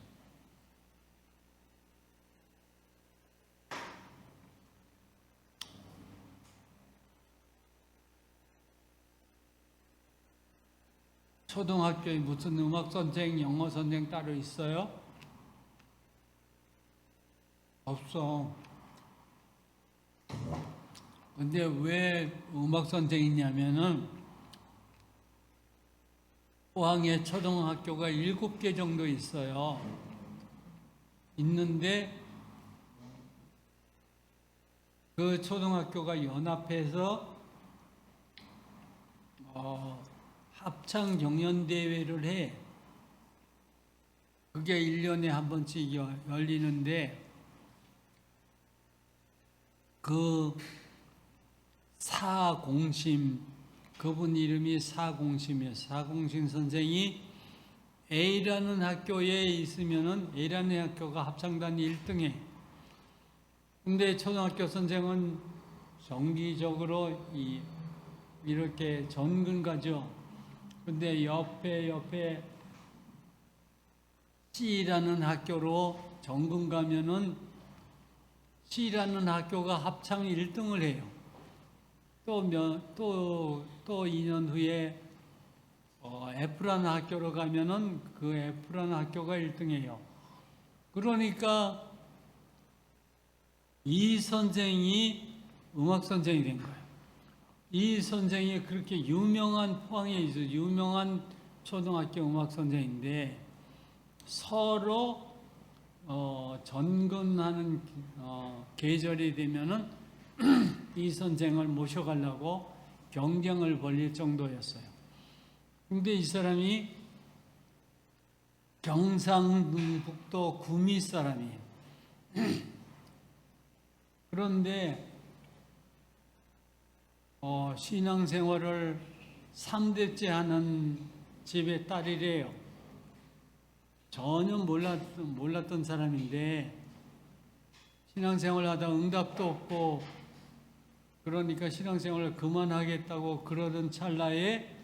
초등학교에 무슨 음악 선생, 영어 선생 따로 있어요? 없어. 근데 왜 음악 선생이냐면은 포항에 초등학교가 7개 정도 있어요. 있는데 그 초등학교가 연합해서 합창 경연대회를 해. 그게 1년에 한 번씩 열리는데 그 사공심, 그분 이름이 사공심이에요. 사공심 선생이 A라는 학교에 있으면은 A라는 학교가 합창단 1등해. 근데 초등학교 선생은 정기적으로 이렇게 전근 가죠. 근데 옆에 C라는 학교로 전근 가면은 C라는 학교가 합창 1등을 해요. 또 2년 후에 F라는 학교로 가면은 그 F라는 학교가 1등해요. 그러니까 이 선생이 음악 선생이 된 거예요. 이 선생이 그렇게 유명한 포항에 있어 유명한 초등학교 음악 선생인데 서로 전근하는 계절이 되면은 이 선생을 모셔가려고 경쟁을 벌일 정도였어요. 근데 이 사람이 경상북도 구미 사람이에요. 그런데 신앙생활을 3대째 하는 집의 딸이래요. 전혀 몰랐던 사람인데 신앙생활 하다 응답도 없고 그러니까 신앙생활을 그만하겠다고 그러던 찰나에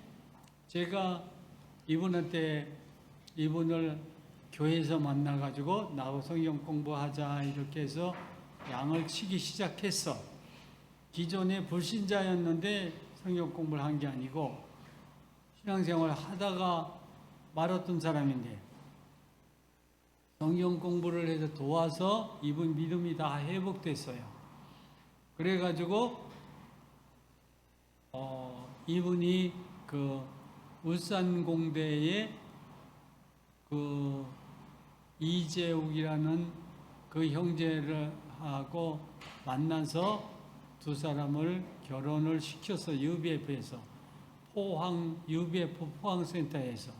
제가 이분을 교회에서 만나가지고 나하고 성경 공부하자 이렇게 해서 양을 치기 시작했어. 기존에 불신자였는데 성경 공부를 한 게 아니고 신앙생활을 하다가 말았던 사람인데 성경 공부를 해서 도와서 이분 믿음이 다 회복됐어요. 그래가지고 이분이 그 울산공대에 그 이재욱이라는 그 형제를 하고 만나서 두 사람을 결혼을 시켰어. UBF에서 UBF 포항센터에서.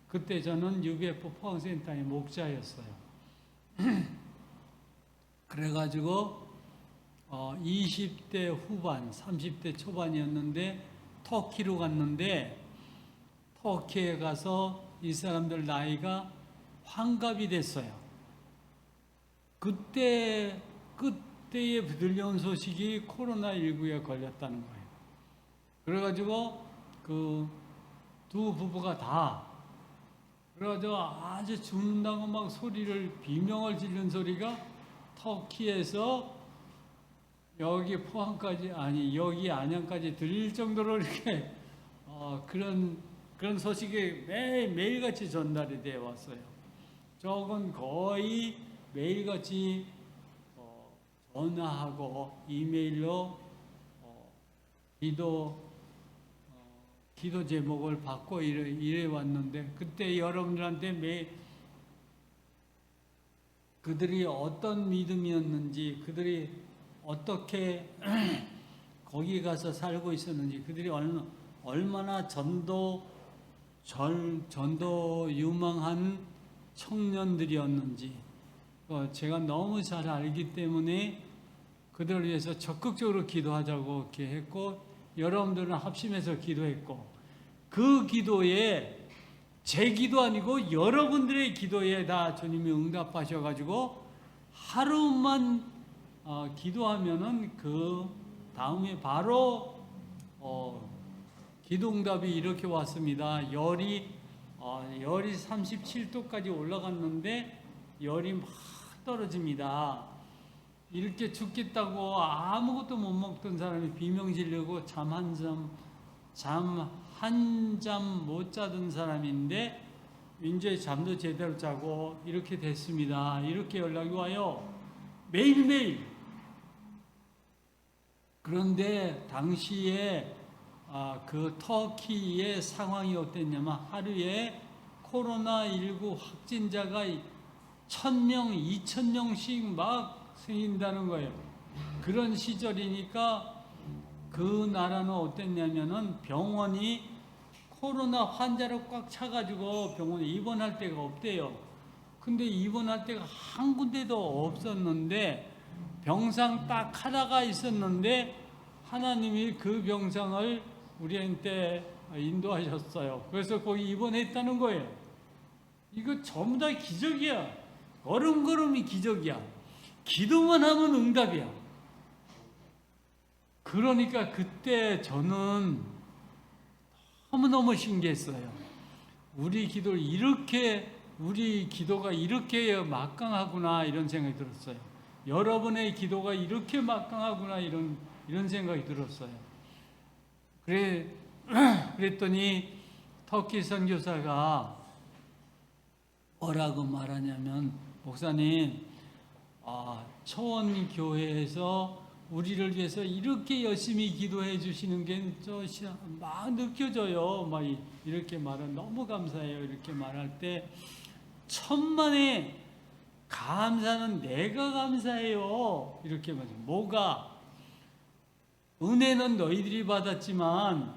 그때 저는 UBF 포항센터의 목자였어요. 그래가지고 20대 후반, 30대 초반이었는데 터키로 갔는데 터키에 가서 이 사람들 나이가 환갑이 됐어요. 그때에 들려온 소식이 코로나19에 걸렸다는 거예요. 그래가지고 그 두 부부가 다 그래가지고 아주 죽는다고 막 비명을 지르는 소리가 터키에서 여기 포항까지 여기 안양까지 들릴 정도로 이렇게 그런 소식이 매일같이 전달이 되어 왔어요. 저건 거의 매일같이 전화하고 이메일로 기도 제목을 받고 이래 왔는데 그때 여러분들한테 그들이 어떤 믿음이었는지 그들이 어떻게 거기 가서 살고 있었는지 그들이 얼마나 전도 유망한 청년들이었는지 제가 너무 잘 알기 때문에 그들을 위해서 적극적으로 기도하자고 이렇게 했고 여러분들은 합심해서 기도했고 그 기도에 제 기도 아니고 여러분들의 기도에 다 주님이 응답하셔가지고 하루만 기도하면은 그 다음에 바로 기도응답이 이렇게 왔습니다. 열이 37도까지 올라갔는데 열이 막 떨어집니다. 이렇게 죽겠다고 아무것도 못 먹던 사람이 비명 지르고 잠 한 잠 못 자던 사람인데 이제 잠도 제대로 자고 이렇게 됐습니다. 이렇게 연락이 와요. 매일매일. 그런데 당시에 그 터키의 상황이 어땠냐면 하루에 코로나19 확진자가 1,000명, 2,000명씩 막 생긴다는 거예요. 그런 시절이니까 그 나라는 어땠냐면은 병원이 코로나 환자로 꽉 차가지고 병원에 입원할 데가 없대요. 근데 입원할 데가 한 군데도 없었는데 병상 딱 하나가 있었는데 하나님이 그 병상을 우리한테 인도하셨어요. 그래서 거기 입원했다는 거예요. 이거 전부 다 기적이야. 걸음걸음이 기적이야. 기도만 하면 응답이야. 그러니까 그때 저는 너무너무 신기했어요. 우리 기도가 이렇게 막강하구나 이런 생각이 들었어요. 여러분의 기도가 이렇게 막강하구나 이런 생각이 들었어요. 그랬더니 터키 선교사가 뭐라고 말하냐면 목사님 초원교회에서 우리를 위해서 이렇게 열심히 기도해 주시는 게 막 느껴져요. 막 이렇게 말은 너무 감사해요. 이렇게 말할 때 천만에 감사는 내가 감사해요. 이렇게 말해요. 뭐가? 은혜는 너희들이 받았지만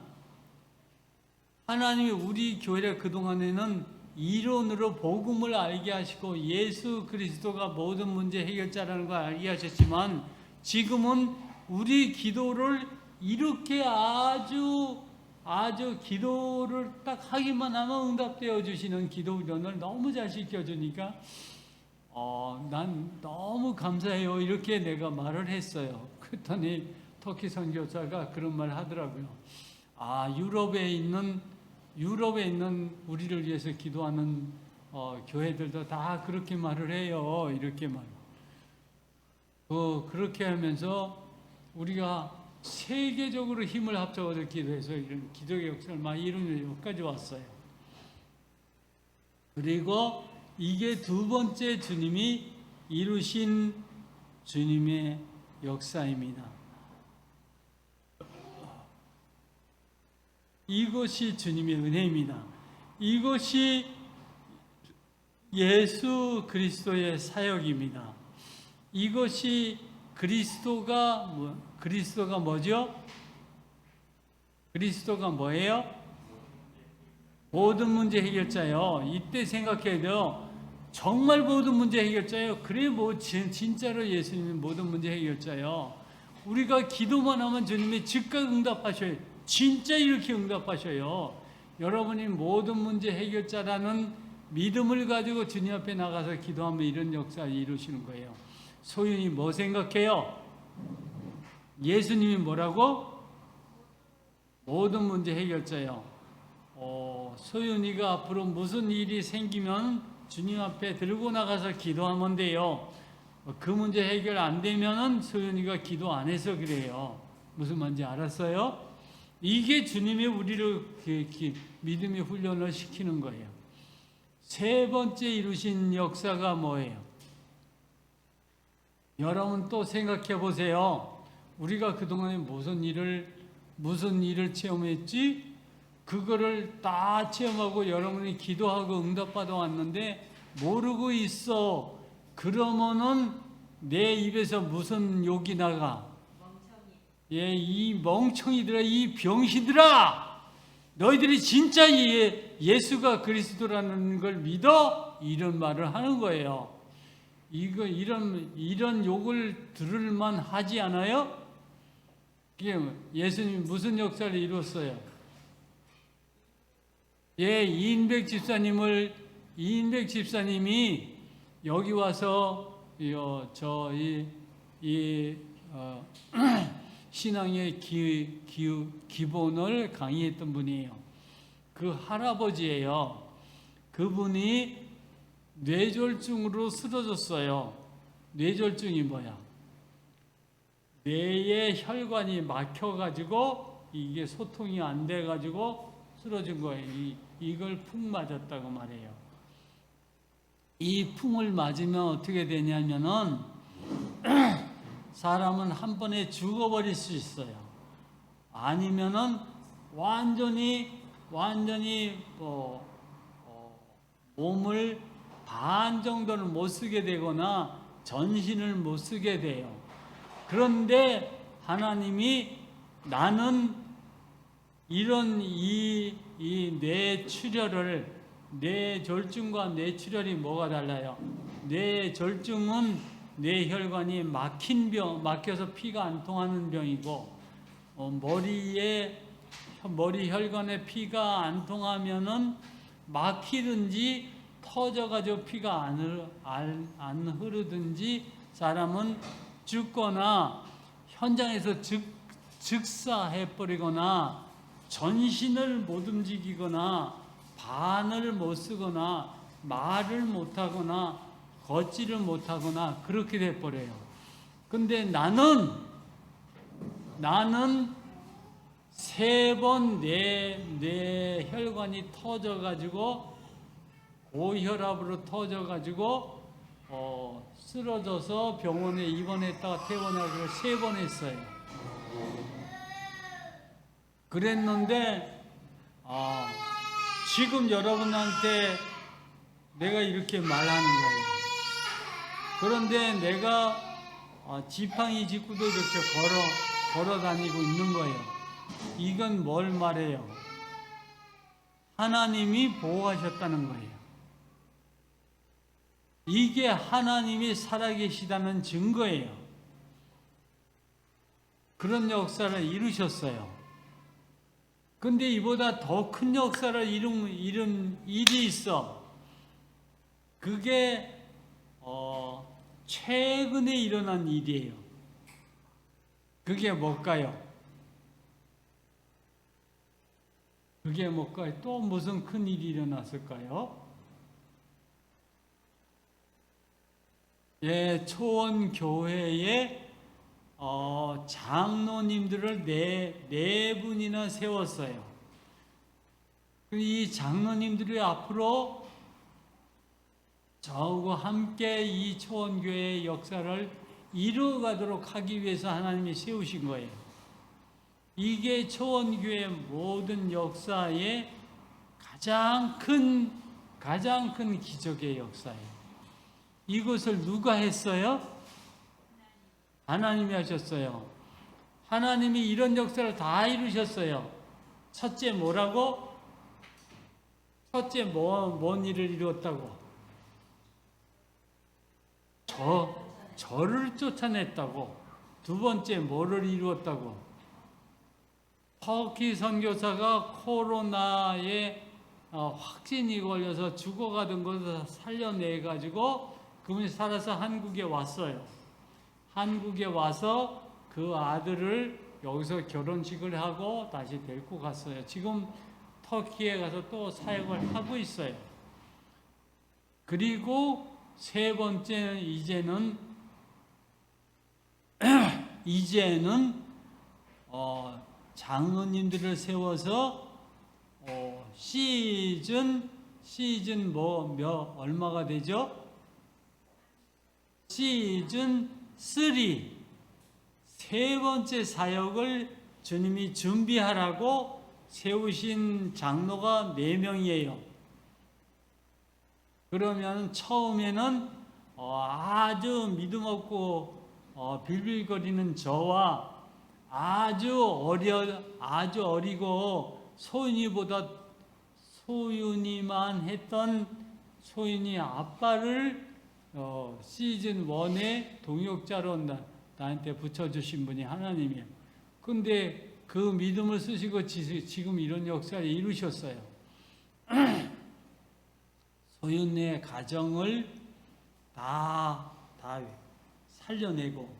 하나님이 우리 교회를 그동안에는 이론으로 복음을 알게 하시고 예수 그리스도가 모든 문제 해결자라는 걸 알게 하셨지만 지금은 우리 기도를 이렇게 아주 기도를 딱 하기만 하면 응답되어 주시는 기도 훈련을 너무 잘 시켜주니까 난 너무 감사해요. 이렇게 내가 말을 했어요. 그랬더니 터키 선교사가 그런 말 하더라고요. 유럽에 있는 우리를 위해서 기도하는 교회들도 다 그렇게 말을 해요. 이렇게 말. 그렇게 하면서 우리가 세계적으로 힘을 합쳐서 기도해서 이런 기적의 역사를 많이 이루는 여기까지 왔어요. 그리고 이게 두 번째 주님이 이루신 주님의 역사입니다. 이것이 주님의 은혜입니다. 이것이 예수 그리스도의 사역입니다. 이것이 그리스도가 뭐죠? 그리스도가 뭐예요? 모든 문제 해결자요. 이때 생각해야 돼요. 정말 모든 문제 해결자요. 그래 진짜로 예수님이 모든 문제 해결자요. 우리가 기도만 하면 주님이 즉각 응답하셔요. 진짜 이렇게 응답하셔요. 여러분이 모든 문제 해결자라는 믿음을 가지고 주님 앞에 나가서 기도하면 이런 역사를 이루시는 거예요. 소윤이 뭐 생각해요? 예수님이 뭐라고? 모든 문제 해결자요. 소윤이가 앞으로 무슨 일이 생기면 주님 앞에 들고 나가서 기도하면 돼요. 그 문제 해결 안 되면은 소윤이가 기도 안 해서 그래요. 무슨 말인지 알았어요? 이게 주님이 우리를 믿음의 훈련을 시키는 거예요. 세 번째 이루신 역사가 뭐예요? 여러분 또 생각해 보세요. 우리가 그동안에 무슨 일을 체험했지? 그거를 다 체험하고 여러분이 기도하고 응답받아 왔는데 모르고 있어. 그러면은 내 입에서 무슨 욕이 나가? 이 멍청이들아, 이 병신들아, 너희들이 진짜 예수가 그리스도라는 걸 믿어? 이런 말을 하는 거예요. 이런 욕을 들을만 하지 않아요? 예수님이 무슨 역사를 이뤘어요? 이인백 집사님이 여기 와서 신앙의 기본을 강의했던 분이에요. 그 할아버지예요. 그분이 뇌졸중으로 쓰러졌어요. 뇌졸중이 뭐야? 뇌의 혈관이 막혀가지고 이게 소통이 안 돼가지고 쓰러진 거예요. 이걸 풍 맞았다고 말해요. 이 풍을 맞으면 어떻게 되냐면은 사람은 한 번에 죽어버릴 수 있어요. 아니면은 완전히 몸을 반 정도는 못 쓰게 되거나 전신을 못 쓰게 돼요. 그런데 하나님이 나는 이런 이 뇌출혈을, 뇌졸중과 뇌출혈이 뭐가 달라요? 뇌졸중은 뇌혈관이 막혀서 피가 안 통하는 병이고, 머리 혈관에 피가 안 통하면은 막히든지 터져가지고 피가 안 흐르든지 사람은 죽거나 현장에서 즉사해버리거나 전신을 못 움직이거나 반을 못 쓰거나 말을 못하거나 걷지를 못하거나 그렇게 돼버려요. 근데 나는 3번 내 혈관이 터져가지고 고혈압으로 터져가지고 쓰러져서 병원에 입원했다가 퇴원하기를 3번 했어요. 그랬는데 지금 여러분한테 내가 이렇게 말하는 거예요. 그런데 내가 지팡이 짚고도 이렇게 걸어 다니고 있는 거예요. 이건 뭘 말해요? 하나님이 보호하셨다는 거예요. 이게 하나님이 살아계시다는 증거예요. 그런 역사를 이루셨어요. 근데 이보다 더 큰 역사를 이룬 일이 있어. 그게 최근에 일어난 일이에요. 그게 뭘까요? 그게 뭘까요? 또 무슨 큰 일이 일어났을까요? 예, 초원교회에 장로님들을 네 분이나 세웠어요. 이 장로님들이 앞으로 저하고 함께 이 초원교회의 역사를 이루어가도록 하기 위해서 하나님이 세우신 거예요. 이게 초원교회 모든 역사의 가장 큰 기적의 역사예요. 이것을 누가 했어요? 하나님이 하셨어요. 하나님이 이런 역사를 다 이루셨어요. 첫째 뭐라고? 첫째 뭔 일을 이루었다고? 저를 쫓아냈다고. 두 번째 뭐를 이루었다고? 터키 선교사가 코로나에 확진이 걸려서 죽어가던 것을 살려내가지고 그분이 살아서 한국에 왔어요. 한국에 와서 그 아들을 여기서 결혼식을 하고 다시 데리고 갔어요. 지금 터키에 가서 또 사역을 하고 있어요. 그리고 세 번째 이제는 장로님들을 세워서 시즌 얼마가 되죠? 시즌 3 세 번째 사역을 주님이 준비하라고 세우신 장로가 4명이에요. 그러면 처음에는 아주 믿음 없고 빌빌거리는 저와 아주 어리고 소윤이만 했던 소윤이 아빠를 시즌 1에 동역자로 나한테 붙여주신 분이 하나님이에요. 근데 그 믿음을 쓰시고 지금 이런 역사를 이루셨어요. 소윤의 가정을 다 살려내고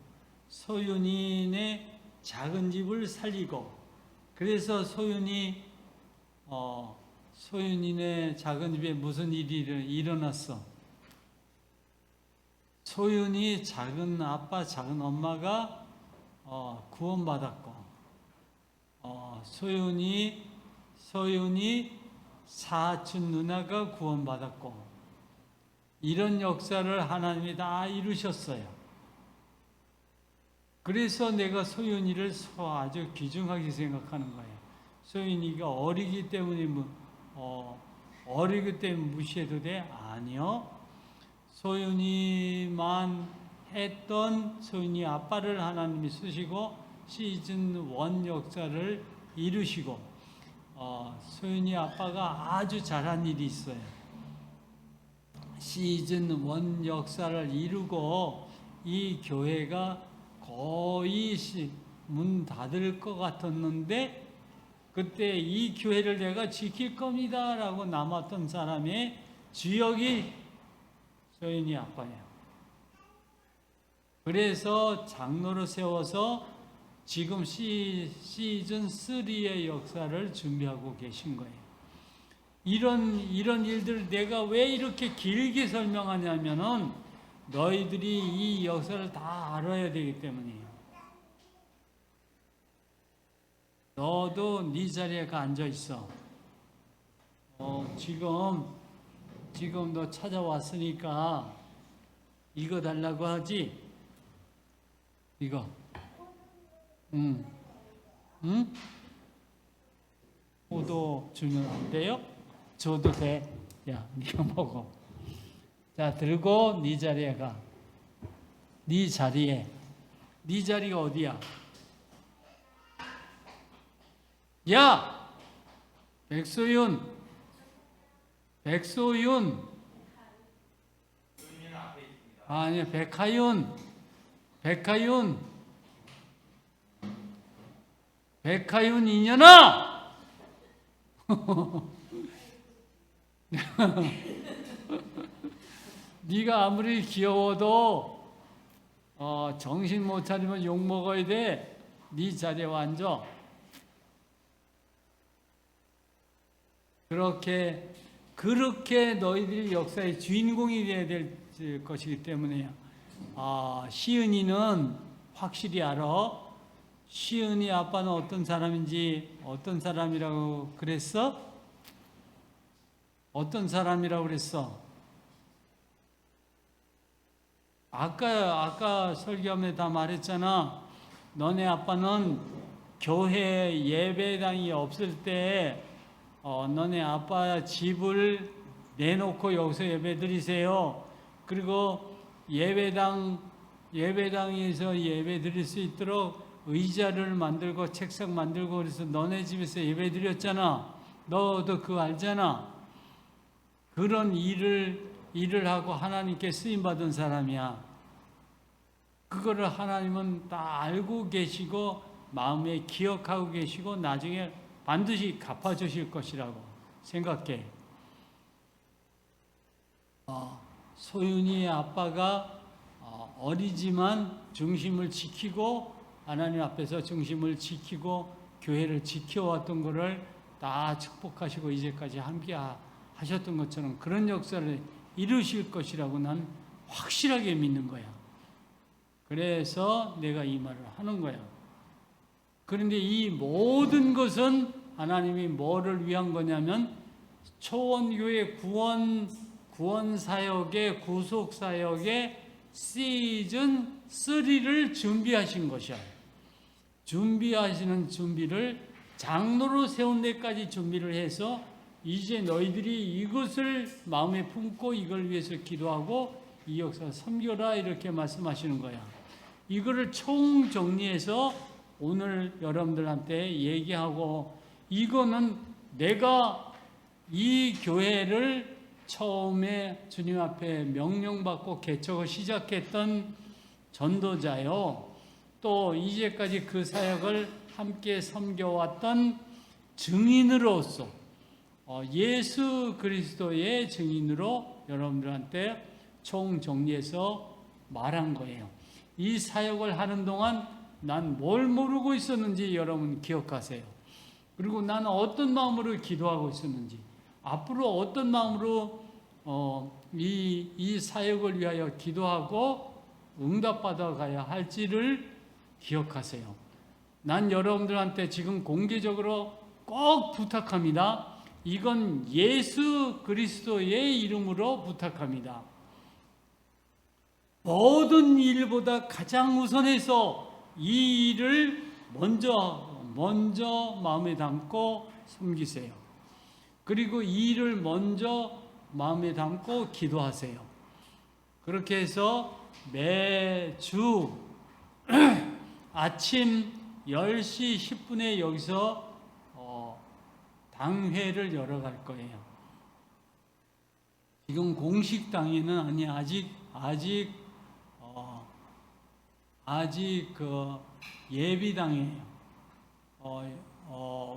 소윤이의 작은 집을 살리고, 그래서 소윤이네 작은 집에 무슨 일이 일어났어? 소윤이 작은 아빠, 작은 엄마가 구원받았고, 소윤이 사촌 누나가 구원받았고, 이런 역사를 하나님이 다 이루셨어요. 그래서 내가 소윤이를 아주 귀중하게 생각하는 거예요. 소윤이가 어리기 때문에 무시해도 돼? 아니요. 소윤이만 했던 소윤이 아빠를 하나님이 쓰시고 시즌 1 역사를 이루시고, 소윤이 아빠가 아주 잘한 일이 있어요. 시즌 1 역사를 이루고 이 교회가 거의 문 닫을 것 같았는데, 그때 이 교회를 내가 지킬 겁니다 라고 남았던 사람의 주역이 소윤이 아빠예요. 그래서 장로를 세워서 지금 시즌 3의 역사를 준비하고 계신 거예요. 이런 일들을 내가 왜 이렇게 길게 설명하냐면은 너희들이 이 역사를 다 알아야 되기 때문이에요. 너도 네 자리에 앉아 있어. 지금 너 찾아왔으니까 이거 달라고 하지? 이거. 응. 응? 포도 주면 안 돼요? 줘도 돼. 야, 네가 먹어. 자, 들고 네 자리에 가. 네 자리에. 네 자리가 어디야? 야! 백소윤. 백소윤. 아니, 백하윤. 백하윤. 백하윤 이년아! 네가 아무리 귀여워도 정신 못 차리면 욕 먹어야 돼. 네 자리에 앉아. 그렇게 너희들이 역사의 주인공이 되어야 될 것이기 때문에 시은이는 확실히 알아. 시은이 아빠는 어떤 사람인지, 어떤 사람이라고 그랬어? 어떤 사람이라고 그랬어? 아까 설교하면서 다 말했잖아. 너네 아빠는 교회 예배당이 없을 때 너네 아빠 집을 내놓고 여기서 예배 드리세요. 그리고 예배당에서 예배 드릴 수 있도록 의자를 만들고 책상 만들고 그래서 너네 집에서 예배 드렸잖아. 너도 그거 알잖아. 그런 일을 하고 하나님께 쓰임 받은 사람이야. 그거를 하나님은 다 알고 계시고 마음에 기억하고 계시고 나중에 반드시 갚아주실 것이라고 생각해. 소윤이의 아빠가 어리지만 중심을 지키고 하나님 앞에서 중심을 지키고 교회를 지켜왔던 것을 다 축복하시고 이제까지 함께 하셨던 것처럼 그런 역사를 이루실 것이라고 난 확실하게 믿는 거야. 그래서 내가 이 말을 하는 거야. 그런데 이 모든 것은 하나님이 뭐를 위한 거냐면 초원교회 구원 사역의 구속 사역의 시즌 3를 준비하신 것이야. 준비하시는 준비를 장로로 세운 데까지 준비를 해서 이제 너희들이 이것을 마음에 품고 이걸 위해서 기도하고 이 역사 섬겨라 이렇게 말씀하시는 거야. 이거를 총정리해서 오늘 여러분들한테 얘기하고 이거는 내가 이 교회를 처음에 주님 앞에 명령받고 개척을 시작했던 전도자요. 또 이제까지 그 사역을 함께 섬겨왔던 증인으로서 예수 그리스도의 증인으로 여러분들한테 총정리해서 말한 거예요. 이 사역을 하는 동안 난 뭘 모르고 있었는지 여러분 기억하세요. 그리고 나는 어떤 마음으로 기도하고 있었는지, 앞으로 어떤 마음으로 이 사역을 위하여 기도하고 응답받아 가야 할지를 기억하세요. 난 여러분들한테 지금 공개적으로 꼭 부탁합니다. 이건 예수 그리스도의 이름으로 부탁합니다. 모든 일보다 가장 우선해서 이 일을 먼저 마음에 담고 섬기세요. 그리고 이 일을 먼저 마음에 담고 기도하세요. 그렇게 해서 매주 아침 10시 10분에 여기서 당회를 열어갈 거예요. 지금 공식 당회는 아니 아직 그 예비당이에요.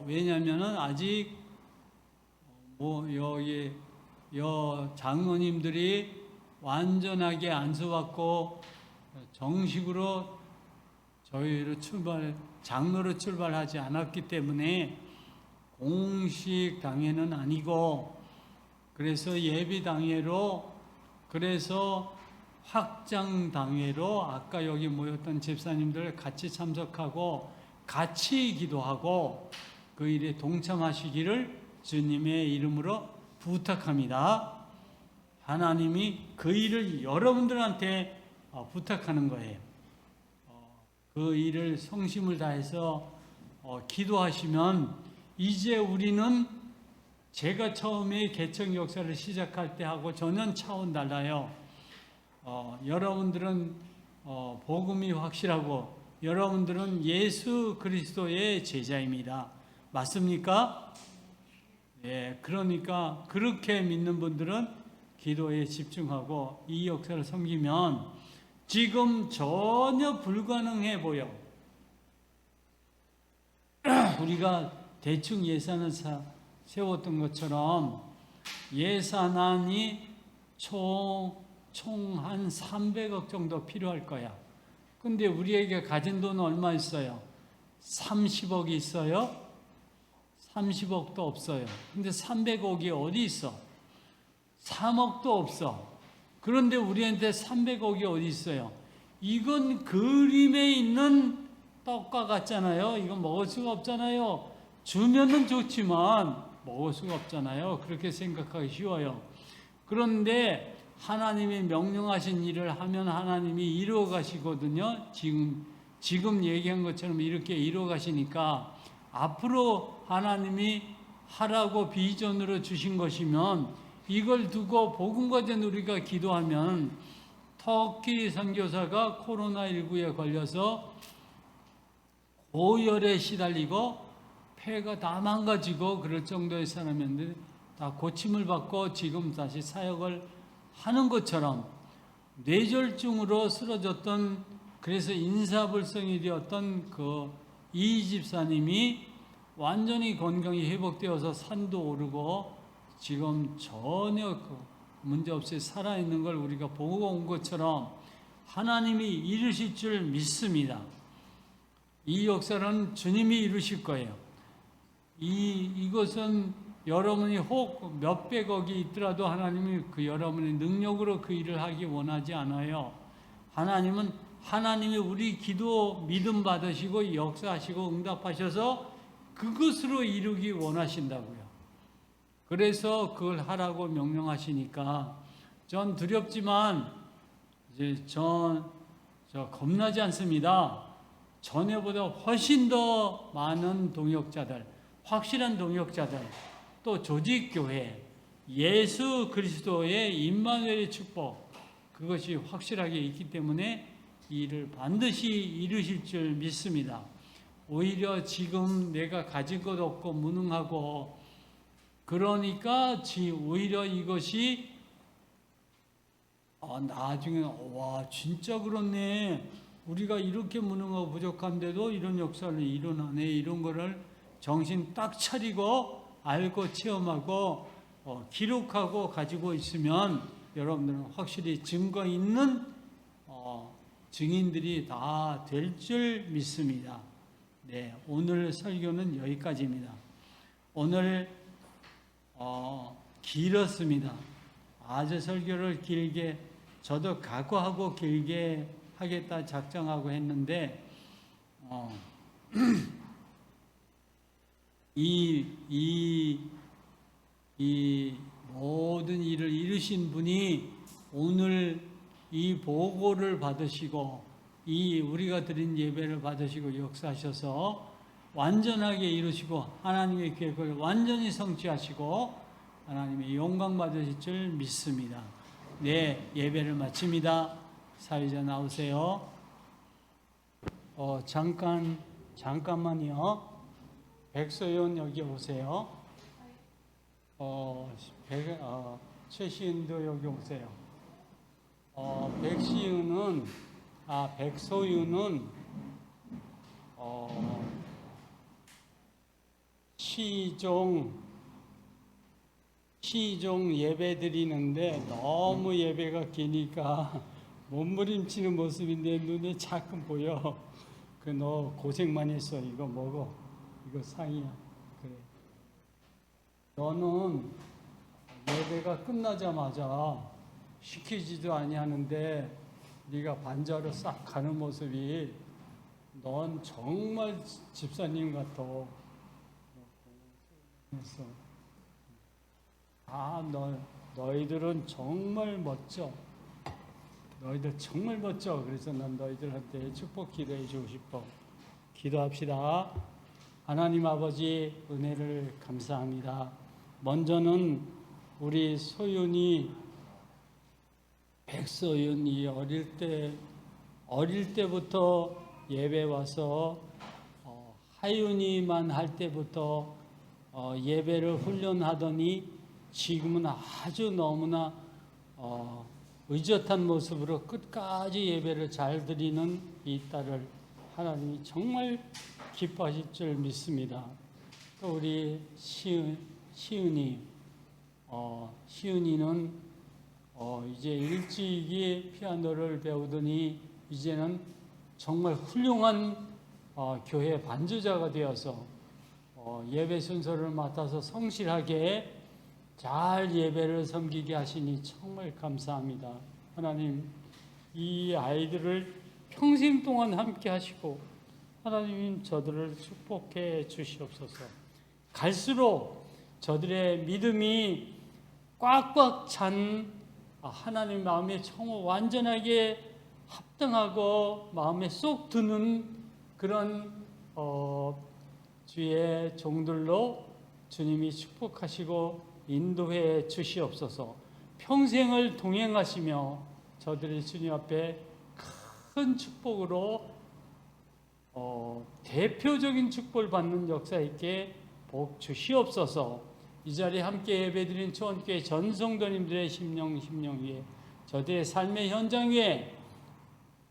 왜냐면은 아직 여기 장로님들이 완전하게 안수받고 정식으로 저희로 장로로 출발하지 않았기 때문에 공식 당회는 아니고, 그래서 예비 당회로, 그래서 확장 당회로 아까 여기 모였던 집사님들 같이 참석하고 같이 기도하고 그 일에 동참하시기를 주님의 이름으로 부탁합니다. 하나님이 그 일을 여러분들한테 부탁하는 거예요. 그 일을 성심을 다해서 기도하시면 이제 우리는 제가 처음에 개척 역사를 시작할 때하고 전혀 차원 달라요. 여러분들은 복음이 확실하고 여러분들은 예수 그리스도의 제자입니다. 맞습니까? 예, 그러니까 그렇게 믿는 분들은 기도에 집중하고 이 역사를 섬기면 지금 전혀 불가능해 보여. 우리가 대충 예산을 세웠던 것처럼 예산안이 총 한 300억 정도 필요할 거야. 근데 우리에게 가진 돈은 얼마 있어요? 30억이 있어요? 30억도 없어요. 근데 300억이 어디 있어? 3억도 없어. 그런데 우리한테 300억이 어디 있어요? 이건 그림에 있는 떡과 같잖아요. 이건 먹을 수가 없잖아요. 주면은 좋지만 먹을 수가 없잖아요. 그렇게 생각하기 쉬워요. 그런데 하나님이 명령하신 일을 하면 하나님이 이루어 가시거든요. 지금 얘기한 것처럼 이렇게 이루어 가시니까 앞으로 하나님이 하라고 비전으로 주신 것이면 이걸 두고 복음과전 우리가 기도하면 터키 선교사가 코로나19에 걸려서 고열에 시달리고 폐가 다 망가지고 그럴 정도의 사람이었는데 다 고침을 받고 지금 다시 사역을 하는 것처럼 뇌졸중으로 쓰러졌던 그래서 인사불성이 되었던 그 이 집사님이 완전히 건강이 회복되어서 산도 오르고 지금 전혀 문제없이 살아있는 걸 우리가 보고 온 것처럼 하나님이 이루실 줄 믿습니다. 이 역사는 주님이 이루실 거예요. 이것은 여러분이 혹 몇백억이 있더라도 하나님이 그 여러분의 능력으로 그 일을 하기 원하지 않아요. 하나님이 우리 기도 믿음 받으시고 역사하시고 응답하셔서 그것으로 이루기 원하신다고요. 그래서 그걸 하라고 명령하시니까 전 두렵지만 이제 저 겁나지 않습니다. 전에보다 훨씬 더 많은 동역자들, 확실한 동역자들, 또 조직교회, 예수 그리스도의 임마누엘의 축복, 그것이 확실하게 있기 때문에 이 일을 반드시 이루실 줄 믿습니다. 오히려 지금 내가 가진 것 없고 무능하고 그러니까 오히려 이것이 나중에 와 진짜 그렇네. 우리가 이렇게 무능하고 부족한데도 이런 역사를 일어나네. 이런 거를 정신 딱 차리고 알고 체험하고 기록하고 가지고 있으면 여러분들은 확실히 증거 있는 증인들이 다 될 줄 믿습니다. 네, 오늘 설교는 여기까지입니다. 오늘 길었습니다. 아주 설교를 길게 저도 각오하고 길게 하겠다 작정하고 했는데 이 모든 일을 이루신 분이 오늘 이 보고를 받으시고 이 우리가 드린 예배를 받으시고 역사하셔서 완전하게 이루시고 하나님의 계획을 완전히 성취하시고 하나님의 영광 받으실 줄 믿습니다. 네, 예배를 마칩니다. 사회자 나오세요. 잠깐만요. 백소연 여기 오세요. 최시은도 여기 오세요. 백소윤은 시종 예배 드리는데 너무 예배가 기니까 몸부림치는 모습인데 눈에 자꾸 보여. 너 고생 많이 했어. 이거 먹어. 이거 상이야. 그래. 너는 예배가 끝나자마자 시키지도 아니하는데 네가 반자로 싹 가는 모습이 넌 정말 집사님 같아. 너희들은 정말 멋져. 너희들 정말 멋져. 그래서 난 너희들한테 축복 기도해 주고 싶어. 기도합시다. 하나님 아버지 은혜를 감사합니다. 먼저는 우리 소윤이 백소윤이 어릴 때부터 예배 와서 하윤이만 할 때부터 예배를 훈련하더니 지금은 아주 너무나 의젓한 모습으로 끝까지 예배를 잘 드리는 이 딸을 하나님이 정말 기뻐하실 줄 믿습니다. 또 우리 시은이는 이제 일찍이 피아노를 배우더니 이제는 정말 훌륭한 교회 반주자가 되어서 예배 순서를 맡아서 성실하게 잘 예배를 섬기게 하시니 정말 감사합니다. 하나님, 이 아이들을 평생 동안 함께 하시고 하나님 저들을 축복해 주시옵소서. 갈수록 저들의 믿음이 꽉꽉 찬 하나님 마음에 정말 완전하게 합당하고 마음에 쏙 드는 그런 주의 종들로 주님이 축복하시고 인도해 주시옵소서. 평생을 동행하시며 저들이 주님 앞에 큰 축복으로 대표적인 축복을 받는 역사 있게 복 주시옵소서. 이 자리에 함께 예배드린 초원교회 전 성도님들의 심령 위에 저들의 삶의 현장 위에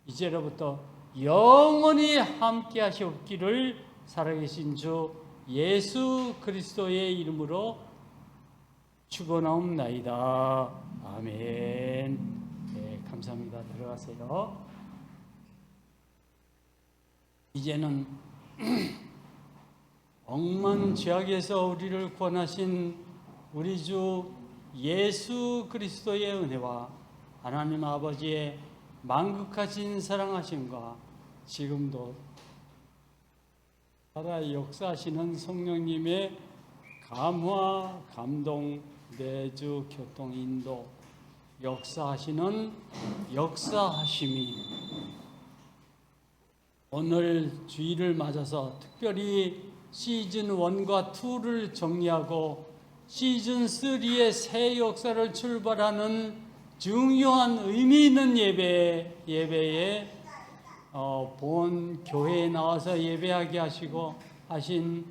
이제로부터 영원히 함께 하시옵기를 살아계신 주 예수 그리스도의 이름으로 축원하옵나이다. 아멘. 네, 감사합니다. 들어가세요. 이제는 억만 죄악에서 우리를 구원하신 우리 주 예수 그리스도의 은혜와 하나님 아버지의 만극하신 사랑하심과 지금도 살아 역사하시는 성령님의 감화, 감동, 내주, 교통, 인도, 역사하시는 역사하심이 오늘 주일을 맞아서 특별히 시즌 1과 2를 정리하고 시즌 3의 새 역사를 출발하는 중요한 의미 있는 예배에 본 교회에 나와서 예배하게 하시고 하신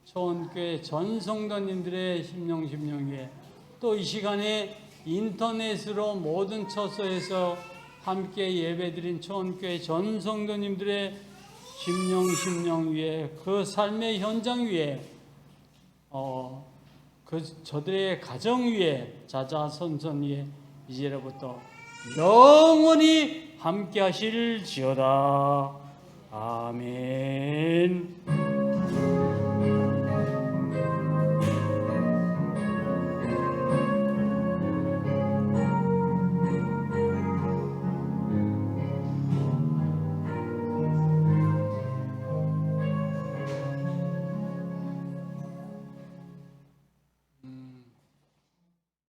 초원교회 전 성도님들의 심령 위에 또 이 시간에 인터넷으로 모든 처소에서 함께 예배드린 초원교회 전 성도님들의 심령 위에 그 삶의 현장 위에 저들의 가정 위에 자자손손 위에 이제로부터 영원히 함께 하실지어다. 아멘.